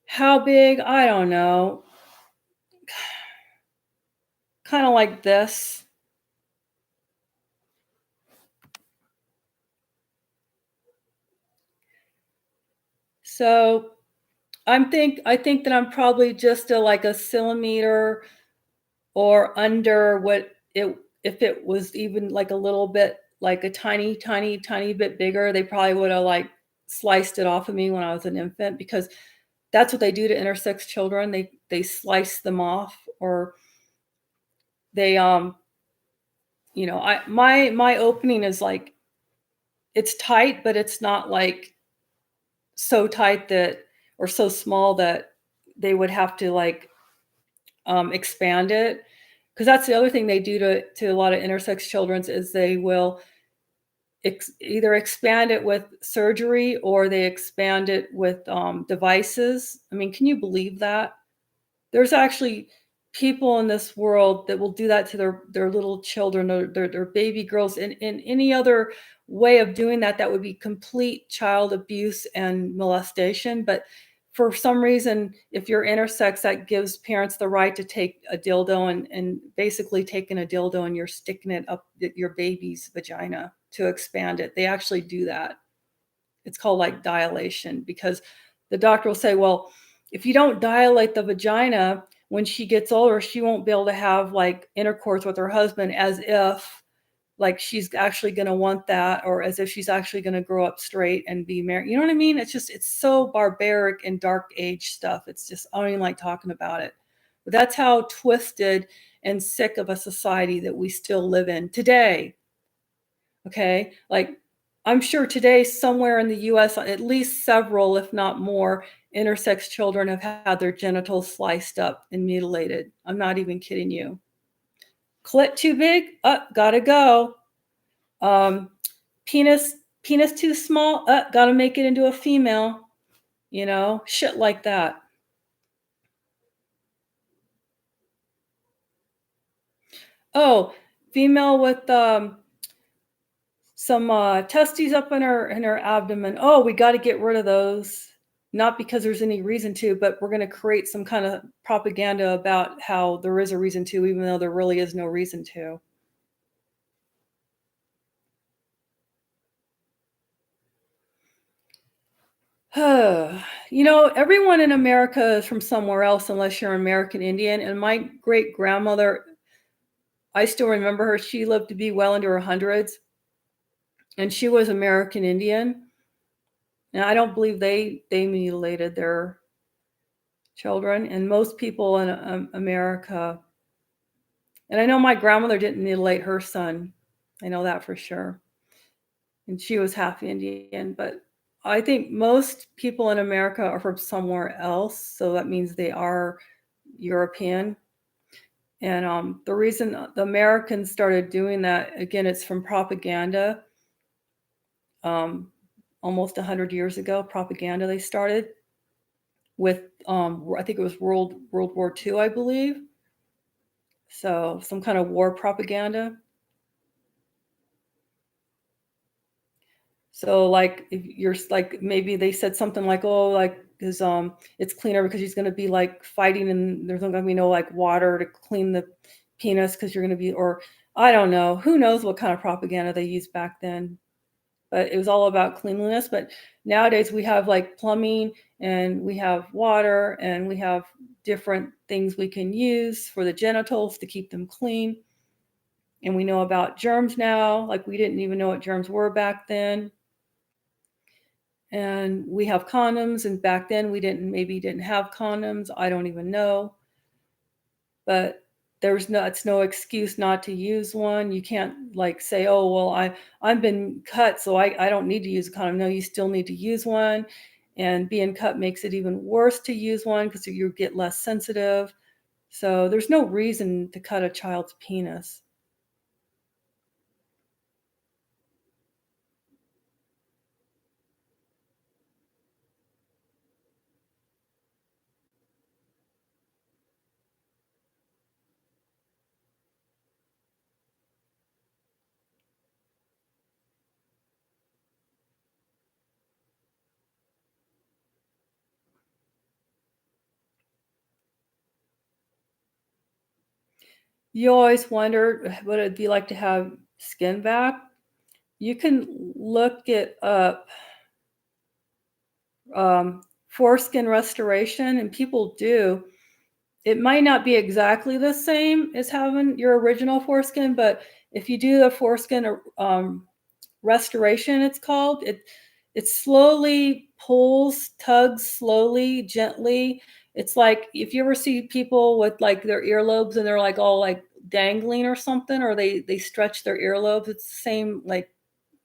How big? I don't know. Kind of like this. So I think that I'm probably just like a centimeter or under what it, if it was even like a little bit, like a tiny, tiny, tiny bit bigger, they probably would have like sliced it off of me when I was an infant, because that's what they do to intersex children. They slice them off, or they I my opening is like, it's tight, but it's not like so tight that, or so small that they would have to like expand it, because that's the other thing they do to a lot of intersex children, is they will either expand it with surgery or they expand it with devices. I mean, can you believe that? There's actually people in this world that will do that to their little children, or their baby girls, in any other way of doing that, that would be complete child abuse and molestation. But for some reason, if you're intersex, that gives parents the right to take a dildo and basically taking a dildo and you're sticking it up your baby's vagina to expand it. They actually do that. It's called like dilation, because the doctor will say, well, if you don't dilate the vagina, when she gets older, she won't be able to have like intercourse with her husband, as if like she's actually going to want that, or as if she's actually going to grow up straight and be married. You know what I mean? It's so barbaric and dark age stuff. It's just, I don't even like talking about it. But that's how twisted and sick of a society that we still live in today. Okay, like I'm sure today somewhere in the US, at least several, if not more, intersex children have had their genitals sliced up and mutilated. I'm not even kidding you. Clit too big? Gotta go. Um, penis penis too small? Gotta make it into a female. Shit like that. Oh, female with some testes up in her abdomen. Oh, we got to get rid of those. Not because there's any reason to, but we're going to create some kind of propaganda about how there is a reason to, even though there really is no reason to. Everyone in America is from somewhere else unless you're American Indian. And my great grandmother, I still remember her. She lived to be well into her hundreds, and she was American Indian. And I don't believe they mutilated their children. And most people in America, and I know my grandmother didn't mutilate her son. I know that for sure. And she was half Indian, but I think most people in America are from somewhere else. So that means they are European. And the reason the Americans started doing that, again, it's from propaganda. Almost 100 years ago, propaganda they started with, I think it was World War II, I believe. So some kind of war propaganda. So like if you're like, maybe they said something like, oh, like because it's cleaner because he's going to be like fighting and there's not going to be no like water to clean the penis because you're going to be, or I don't know, who knows what kind of propaganda they used back then. But it was all about cleanliness. But nowadays we have like plumbing and we have water and we have different things we can use for the genitals to keep them clean. And we know about germs now, like we didn't even know what germs were back then. And we have condoms, and back then we didn't have condoms. I don't even know. But it's no excuse not to use one. You can't like say, "Oh, well, I've been cut, so I don't need to use a condom." No, you still need to use one. And being cut makes it even worse to use one because you get less sensitive. So there's no reason to cut a child's penis. You always wondered what it'd be like to have skin back. You can look it up, foreskin restoration, and people do. It might not be exactly the same as having your original foreskin, but if you do the foreskin, restoration, it's called, it slowly pulls, tugs slowly, gently. It's like if you ever see people with like their earlobes and they're like all like dangling or something, or they stretch their earlobes. It's the same like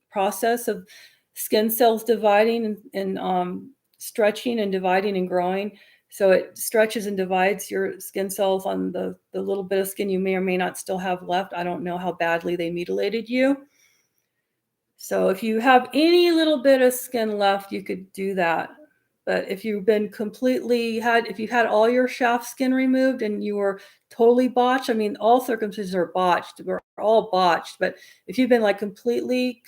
process of skin cells dividing and stretching and dividing and growing. So it stretches and divides your skin cells on the little bit of skin you may or may not still have left. I don't know how badly they mutilated you. So if you have any little bit of skin left, you could do that. But if you've had all your shaft skin removed and you were totally botched, I mean, all circumcisions are botched. We're all botched. But if you've been like completely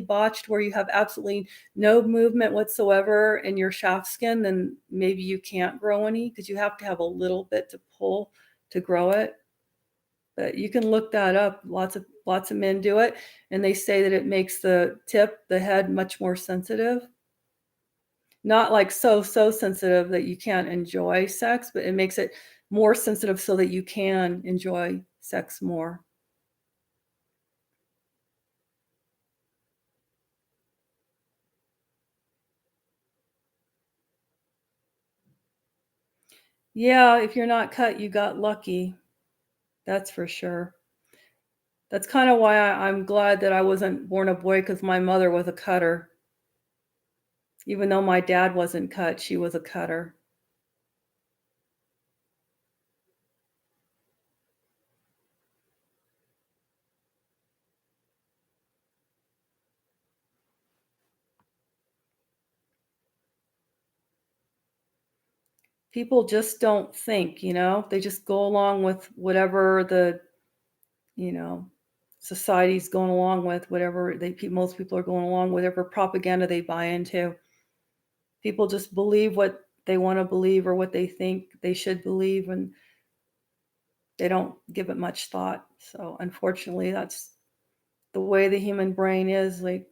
botched where you have absolutely no movement whatsoever in your shaft skin, then maybe you can't grow any because you have to have a little bit to pull to grow it. But you can look that up. Lots of men do it, and they say that it makes the head much more sensitive. Not like so sensitive that you can't enjoy sex, but it makes it more sensitive so that you can enjoy sex more. Yeah, if you're not cut, you got lucky. That's for sure. That's kinda why I'm glad that I wasn't born a boy because my mother was a cutter. Even though my dad wasn't cut, she was a cutter. People just don't think, they just go along with whatever you know, society's going along with, whatever most people are going along, whatever propaganda they buy into. People just believe what they want to believe or what they think they should believe, and they don't give it much thought. So, unfortunately, that's the way the human brain is. Like,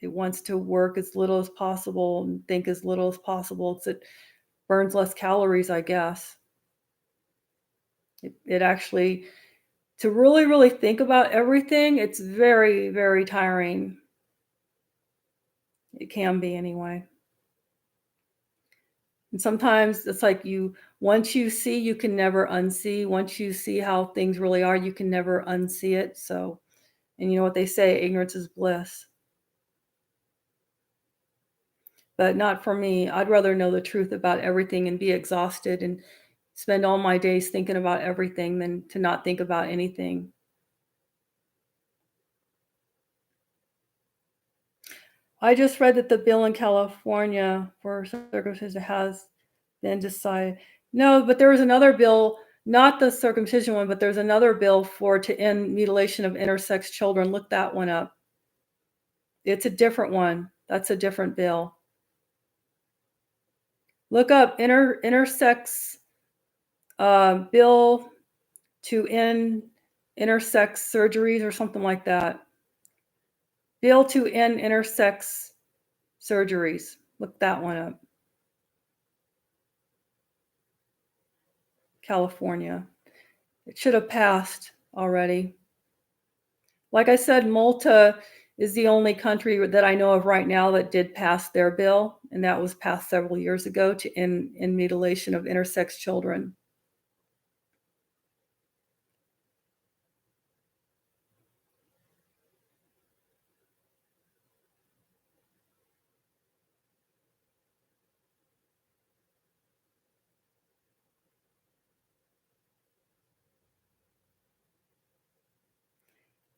it wants to work as little as possible and think as little as possible. It burns less calories, I guess. It actually, to really think about everything, it's very, very tiring. It can be anyway. And sometimes it's like once you see, you can never unsee. Once you see how things really are, you can never unsee it. So, and you know what they say, ignorance is bliss. But not for me. I'd rather know the truth about everything and be exhausted and spend all my days thinking about everything than to not think about anything. I just read that the bill in California for circumcision has been decided. No, but there was another bill, not the circumcision one, but there's another bill to end mutilation of intersex children. Look that one up. It's a different one. That's a different bill. Look up intersex bill to end intersex surgeries or something like that. Bill to end intersex surgeries. Look that one up. California. It should have passed already. Like I said, Malta is the only country that I know of right now that did pass their bill, and that was passed several years ago to end mutilation of intersex children.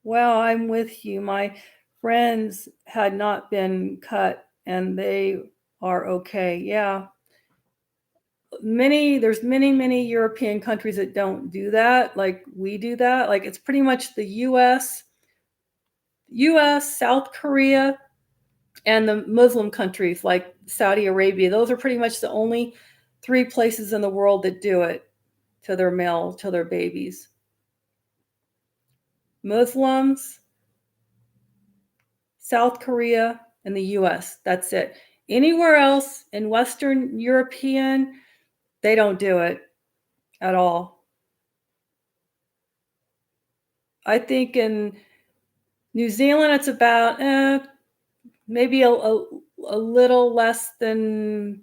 Well, I'm with you. My friends had not been cut and they are okay. Yeah. There's many European countries that don't do that like we do that. Like it's pretty much the US, South Korea, and the Muslim countries like Saudi Arabia. Those are pretty much the only 3 places in the world that do it to their babies. Muslims, South Korea, and the US. That's it. Anywhere else in Western European, they don't do it at all. I think in New Zealand, it's about maybe a little less than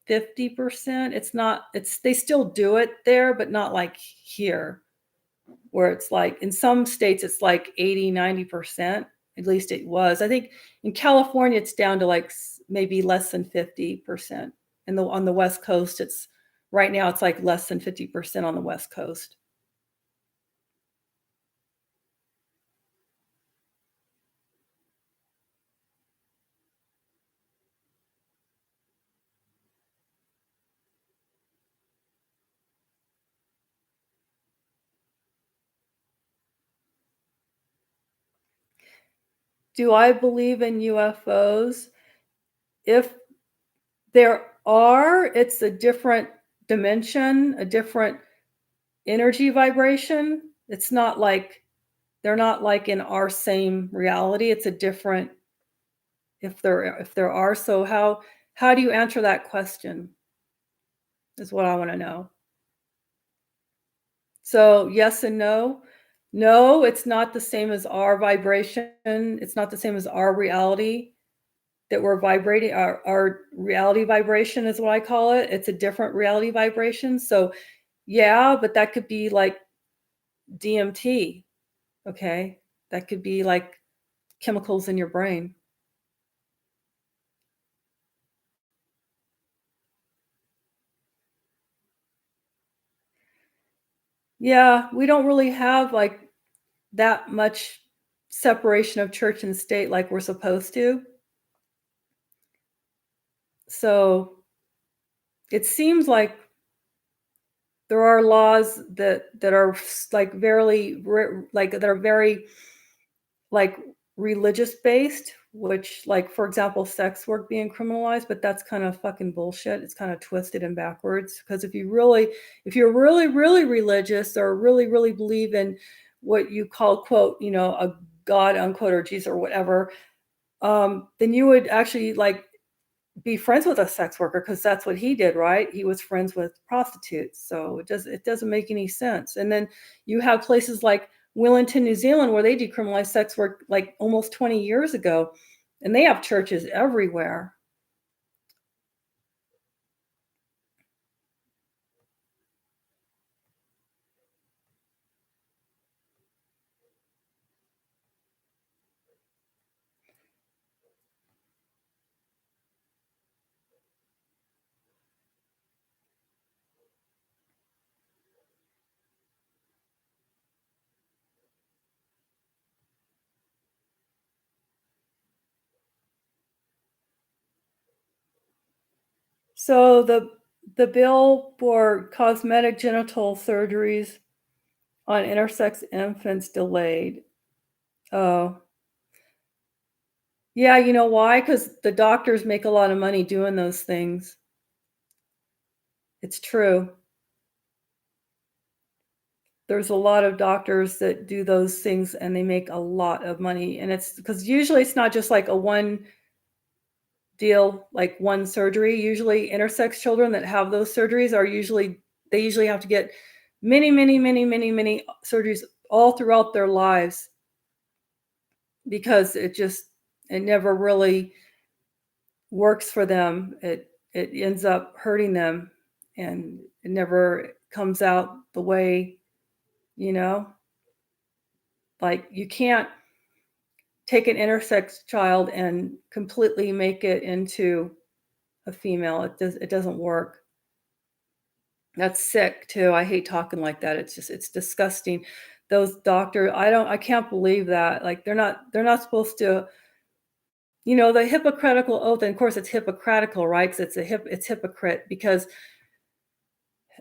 50%. It's not, it's, they still do it there, but not like here, where it's like in some states, it's like 80, 90%. At least it was. I think in California, it's down to like maybe less than 50%. And on the West Coast, it's right now, it's like less than 50% on the West Coast. Do I believe in UFOs? If there are, it's a different dimension, a different energy vibration. It's not like they're not like in our same reality. It's a different, if there are. So how do you answer that question is what I want to know. So yes and no. No, it's not the same as our vibration. It's not the same as our reality that we're vibrating. Our reality vibration is what I call it. It's a different reality vibration. So yeah, but that could be like DMT. Okay. That could be like chemicals in your brain. Yeah, we don't really have like that much separation of church and state like we're supposed to. So it seems like there are laws that are like like that are very like religious based, which like for example sex work being criminalized, but that's kind of fucking bullshit. It's kind of twisted and backwards because if you're really religious or really believe in what you call quote, a god unquote or Jesus or whatever, then you would actually like be friends with a sex worker because that's what he did, right? He was friends with prostitutes. So it doesn't make any sense. And then you have places like Wellington, New Zealand, where they decriminalized sex work like almost 20 years ago, and they have churches everywhere. So the bill for cosmetic genital surgeries on intersex infants delayed. Oh, yeah, you know why? Because the doctors make a lot of money doing those things. It's true. There's a lot of doctors that do those things and they make a lot of money. And it's because usually it's not just like a one deal, like one surgery. Usually intersex children that have those surgeries they usually have to get many surgeries all throughout their lives. because it never really works for them. It ends up hurting them, and it never comes out the way, you know? Like, you can't take an intersex child and completely make it into a female. It doesn't work. That's sick too. I hate talking like that. It's disgusting. Those doctors, I can't believe that. Like, they're not supposed to, the hypocritical oath, and of course it's hypocritical, right? 'Cause it's hypocrite because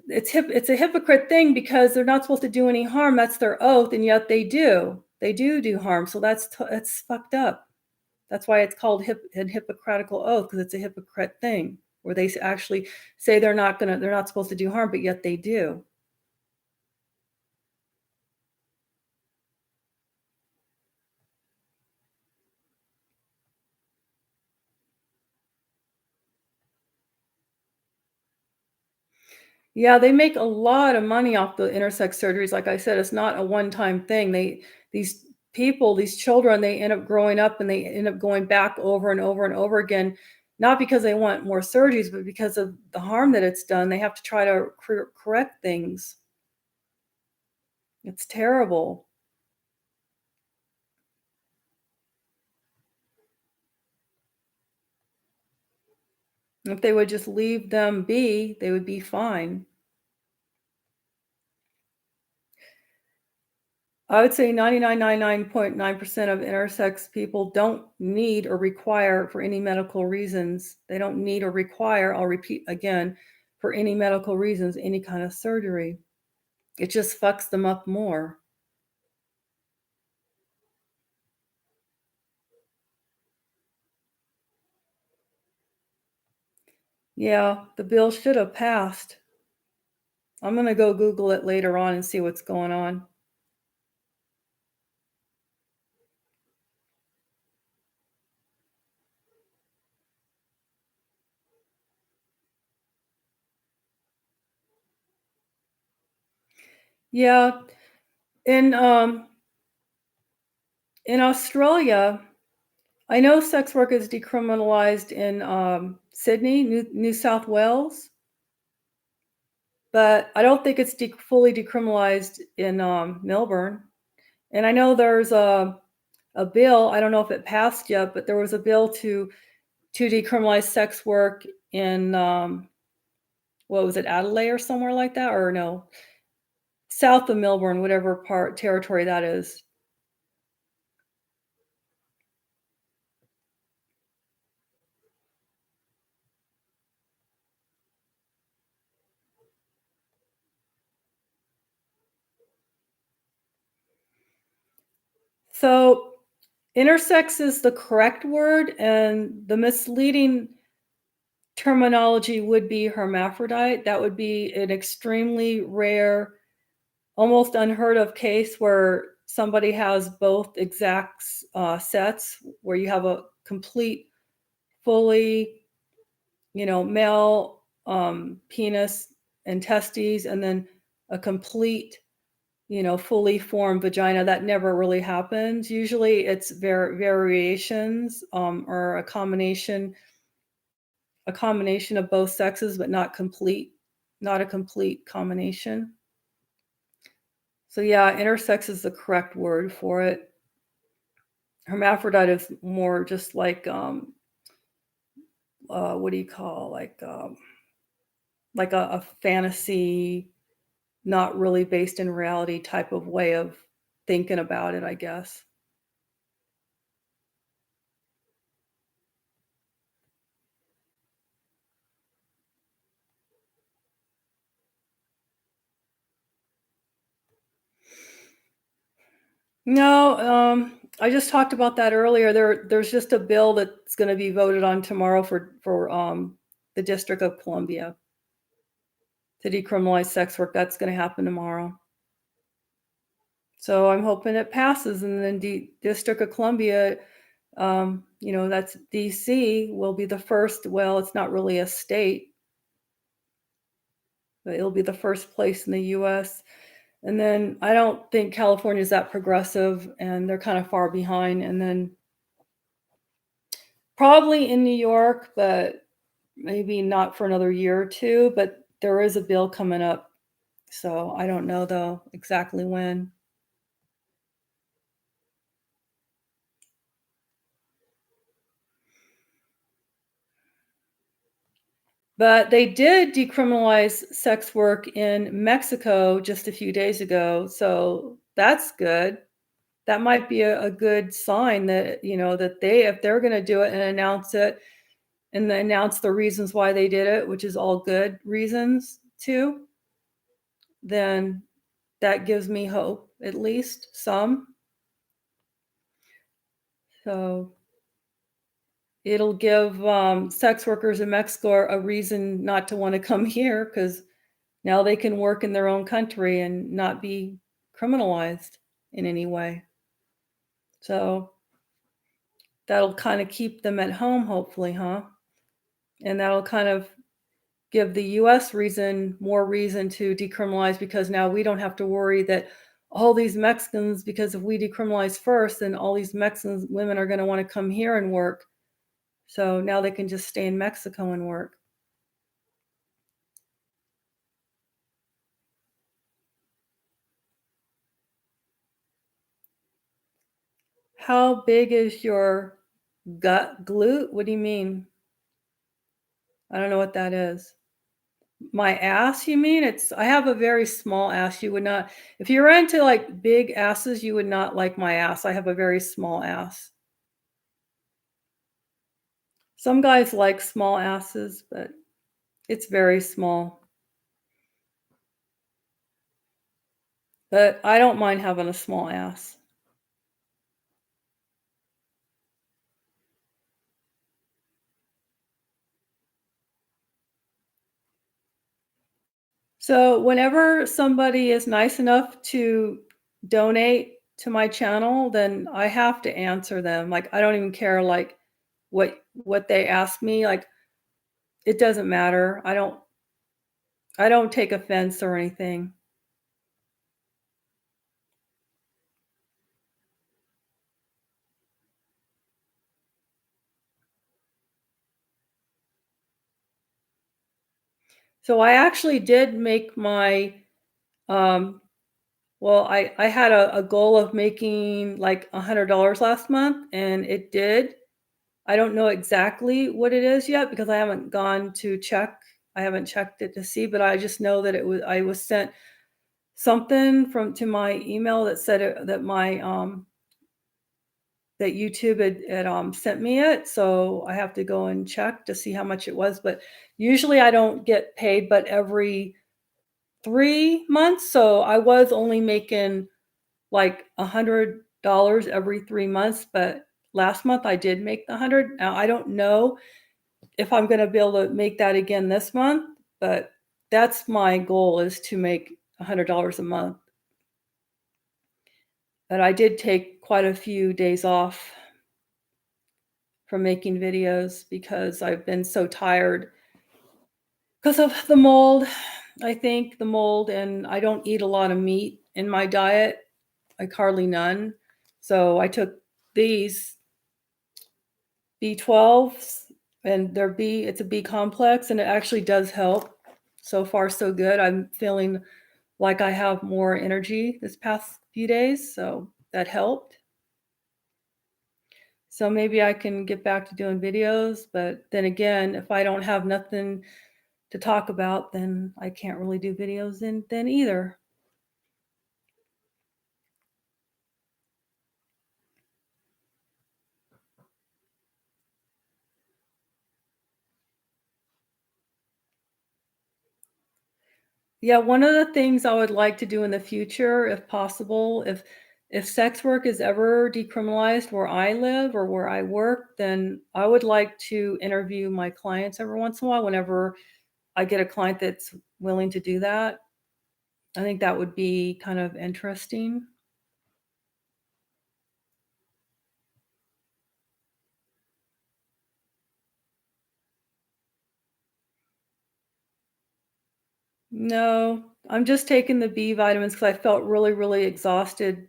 it's a hypocrite thing because they're not supposed to do any harm. That's their oath, and yet they do. They do harm. So that's fucked up. That's why it's called an hypocritical oath, because it's a hypocrite thing where they actually say they're not supposed to do harm, but yet they do. Yeah, they make a lot of money off the intersex surgeries. Like I said, it's not a one-time thing. These people, these children, they end up growing up and they end up going back over and over and over again, not because they want more surgeries, but because of the harm that it's done. They have to try to correct things. It's terrible. If they would just leave them be, they would be fine. I would say 99.9% of intersex people don't need or require for any medical reasons. They don't need or require, I'll repeat again, for any medical reasons, any kind of surgery. It just fucks them up more. Yeah, the bill should have passed. I'm gonna go Google it later on and see what's going on. Yeah, in in Australia, I know sex work is decriminalized in Sydney, New South Wales. But I don't think it's fully decriminalized in, Melbourne, and I know there's a bill, I don't know if it passed yet, but there was a bill to decriminalize sex work in, what was it, Adelaide or somewhere like that? Or no, south of Melbourne, whatever part territory that is. So, intersex is the correct word, and the misleading terminology would be hermaphrodite. That would be an extremely rare, almost unheard of case where somebody has both exact sets, where you have a complete, fully, male penis and testes, and then a complete, fully formed vagina. That never really happens. Usually, it's variations or a combination of both sexes, but not a complete combination. So yeah, intersex is the correct word for it. Hermaphrodite is more just like what do you call, like a fantasy, not really based in reality type of way of thinking about it, I guess. No, I just talked about that earlier. There's just a bill that's going to be voted on tomorrow for the District of Columbia to decriminalize sex work. That's going to happen tomorrow. So I'm hoping it passes, and then District of Columbia, that's DC, will be the first. Well, it's not really a state, but it'll be the first place in the U.S. And then I don't think California is that progressive, and they're kind of far behind. And then probably in New York, but maybe not for another year or two. But there is a bill coming up, so I don't know though exactly when. But they did decriminalize sex work in Mexico just a few days ago, so that's good. That might be a good sign that, that they if they're gonna do it and announce it and then announce the reasons why they did it, which is all good reasons too, then that gives me hope, at least some. So it'll give, sex workers in Mexico a reason not to wanna come here because now they can work in their own country and not be criminalized in any way. So that'll kinda keep them at home, hopefully, huh? And that'll kind of give the US more reason to decriminalize because now we don't have to worry that all these Mexicans, because if we decriminalize first, then all these Mexicans women are gonna wanna come here and work. So now they can just stay in Mexico and work. How big is your gut glute? What do you mean? I don't know what that is. My ass, you mean? I have a very small ass. You would not if you're into, like, big asses, you would not like my ass. I have a very small ass. Some guys like small asses, but it's very small. But I don't mind having a small ass. So, whenever somebody is nice enough to donate to my channel, then I have to answer them. Like, I don't even care, like, what they ask me, like, it doesn't matter. I don't take offense or anything. So I actually did make my, um well, I had a goal of making, like, $100 last month, and it did. I don't know exactly what it is yet because I haven't gone to check. I haven't checked it to see, but I just know that I was sent something from to my email that said that YouTube had sent me it, so I have to go and check to see how much it was, but usually I don't get paid but every 3 months, so I was only making, like, $100 every 3 months, but last month I did make the 100. Now I don't know if I'm gonna be able to make that again this month, but that's my goal is to make $100 a month. But I did take quite a few days off from making videos because I've been so tired because of the mold. I think the mold, and I don't eat a lot of meat in my diet, like hardly none. So I took these B12s and it's a B complex and it actually does help. So far so good. I'm feeling like I have more energy this past few days, so that helped. So maybe I can get back to doing videos, but then again, if I don't have nothing to talk about, then I can't really do videos then either. Yeah, one of the things I would like to do in the future, if possible, if sex work is ever decriminalized where I live or where I work, then I would like to interview my clients every once in a while whenever I get a client that's willing to do that. I think that would be kind of interesting. No, I'm just taking the B vitamins because I felt really, really exhausted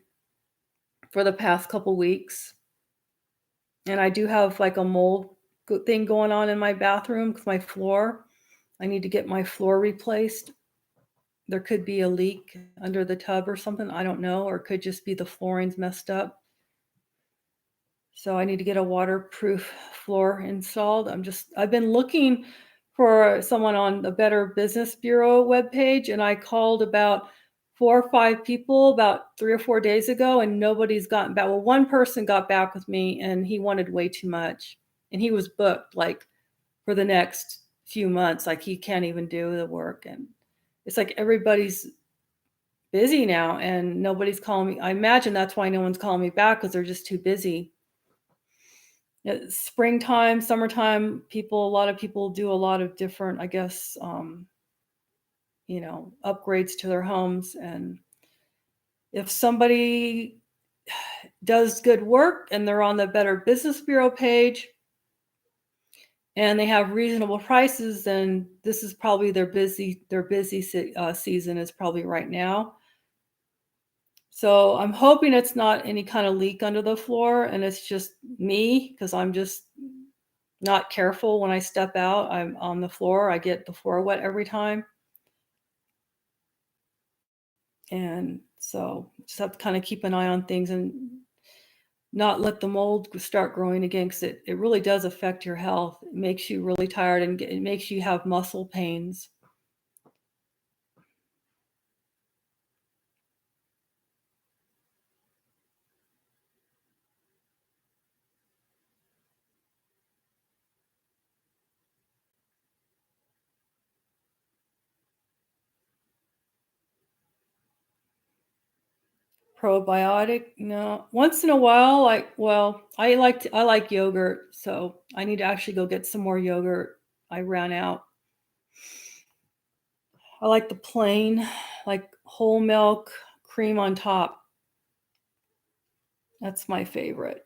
for the past couple weeks. And I do have like a mold thing going on in my bathroom because my floor, I need to get my floor replaced. There could be a leak under the tub or something. I don't know. Or it could just be the flooring's messed up. So I need to get a waterproof floor installed. I've been looking for someone on the Better Business Bureau webpage, and I called about 4 or 5 people about 3 or 4 days ago, and nobody's gotten back. Well, one person got back with me, and he wanted way too much, and he was booked, like, for the next few months, like, he can't even do the work, and it's like everybody's busy now, and nobody's calling me. I imagine that's why no one's calling me back because 'cause they're just too busy. Springtime, summertime, a lot of people do a lot of different, I guess, upgrades to their homes. And if somebody does good work and they're on the Better Business Bureau page and they have reasonable prices, then this is probably their busy season is probably right now. So I'm hoping it's not any kind of leak under the floor and it's just me because I'm just not careful when I step out. I'm on the floor. I get the floor wet every time. And so just have to kind of keep an eye on things and not let the mold start growing again because it really does affect your health. It makes you really tired and it makes you have muscle pains. Probiotic, no. Once in a while, I like yogurt, so I need to actually go get some more yogurt. I ran out. I like the plain, like whole milk, cream on top. That's my favorite.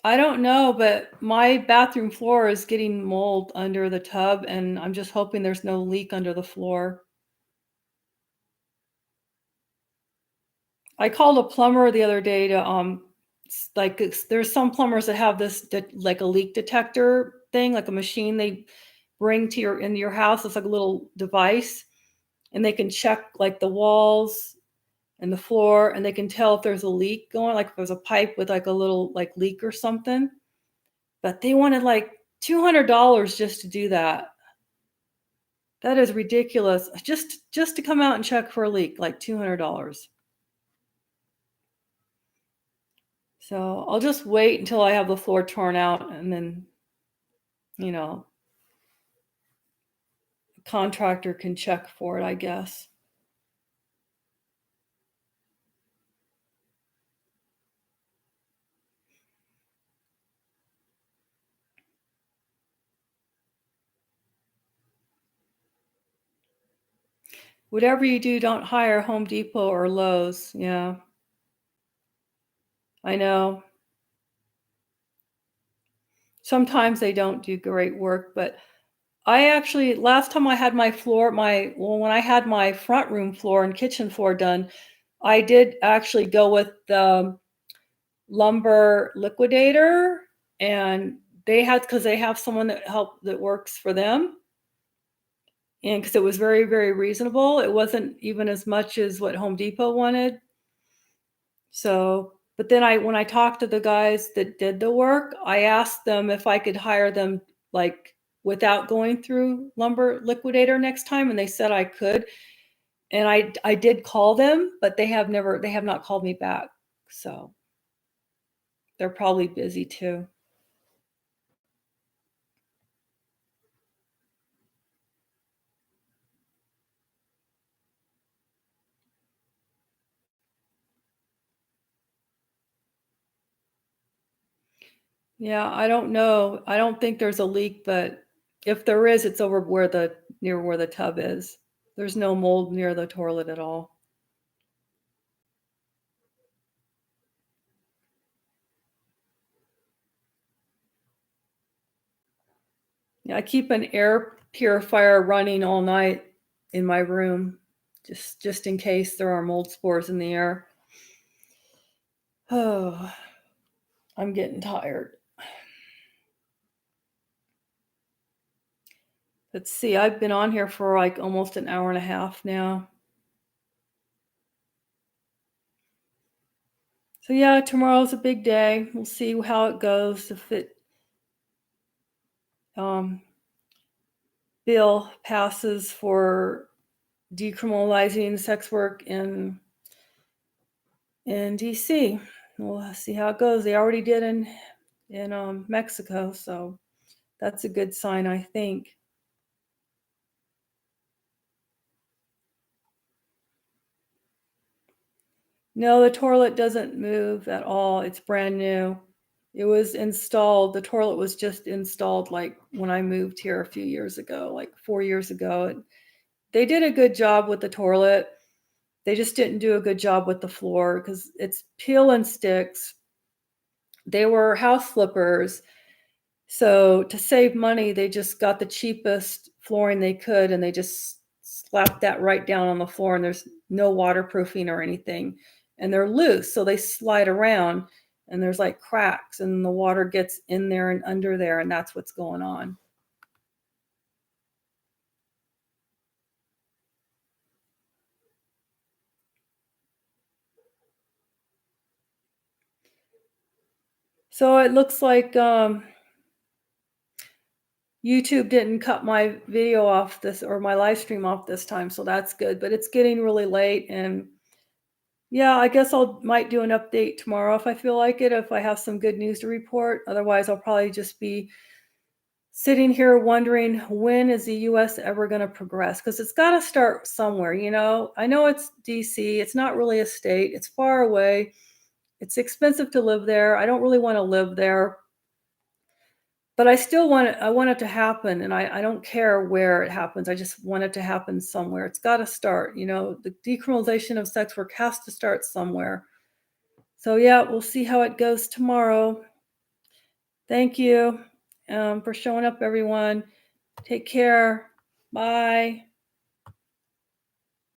I don't know, but my bathroom floor is getting mold under the tub, and I'm just hoping there's no leak under the floor. I called a plumber the other day to there's some plumbers that have this like a leak detector thing, like a machine they bring to your house. It's like a little device, and they can check like the walls and the floor, and they can tell if there's a leak going, like if there's a pipe with like a little like leak or something. But they wanted like $200 just to do that. That is ridiculous. Just to come out and check for a leak, like $200. So I'll just wait until I have the floor torn out and then, you know, the contractor can check for it, I guess. Whatever you do, don't hire Home Depot or Lowe's. Yeah, I know. Sometimes they don't do great work, but I actually last time I had my floor, when I had my front room floor and kitchen floor done, I did actually go with the lumber liquidator, and they have someone that works for them, and because it was very, very reasonable. It wasn't even as much as what Home Depot wanted. So, but then when I talked to the guys that did the work, I asked them if I could hire them, like, without going through Lumber Liquidator next time, and they said I could. And I did call them, but they have not called me back. So, they're probably busy too. Yeah, I don't know. I don't think there's a leak, but if there is, it's over near where the tub is. There's no mold near the toilet at all. I keep an air purifier running all night in my room, just in case there are mold spores in the air. Oh, I'm getting tired. Let's see, I've been on here for like almost an hour and a half now. So yeah, tomorrow's a big day. We'll see how it goes. If it bill passes for decriminalizing sex work in DC. We'll see how it goes. They already did in Mexico, so that's a good sign, I think. No, the toilet doesn't move at all. It's brand new. It was installed. The toilet was just installed like when I moved here a few years ago, like 4 years ago. They did a good job with the toilet. They just didn't do a good job with the floor because it's peel and sticks. They were house flippers. So to save money, they just got the cheapest flooring they could and they just slapped that right down on the floor, and there's no waterproofing or anything. And they're loose, so they slide around and there's like cracks and the water gets in there and under there, and that's what's going on. So it looks like YouTube didn't cut my video off this or my live stream off this time, so that's good. But it's getting really late, and yeah, I guess might do an update tomorrow if I feel like it, if I have some good news to report. Otherwise, I'll probably just be sitting here wondering when is the US ever going to progress? Because it's got to start somewhere, you know? I know it's DC, it's not really a state, it's far away, it's expensive to live there. I don't really want to live there. But I want it to happen, and I don't care where it happens. I just want it to happen somewhere. It's got to start, you know. The decriminalization of sex work has to start somewhere. So yeah, we'll see how it goes tomorrow. Thank you for showing up, everyone. Take care. Bye.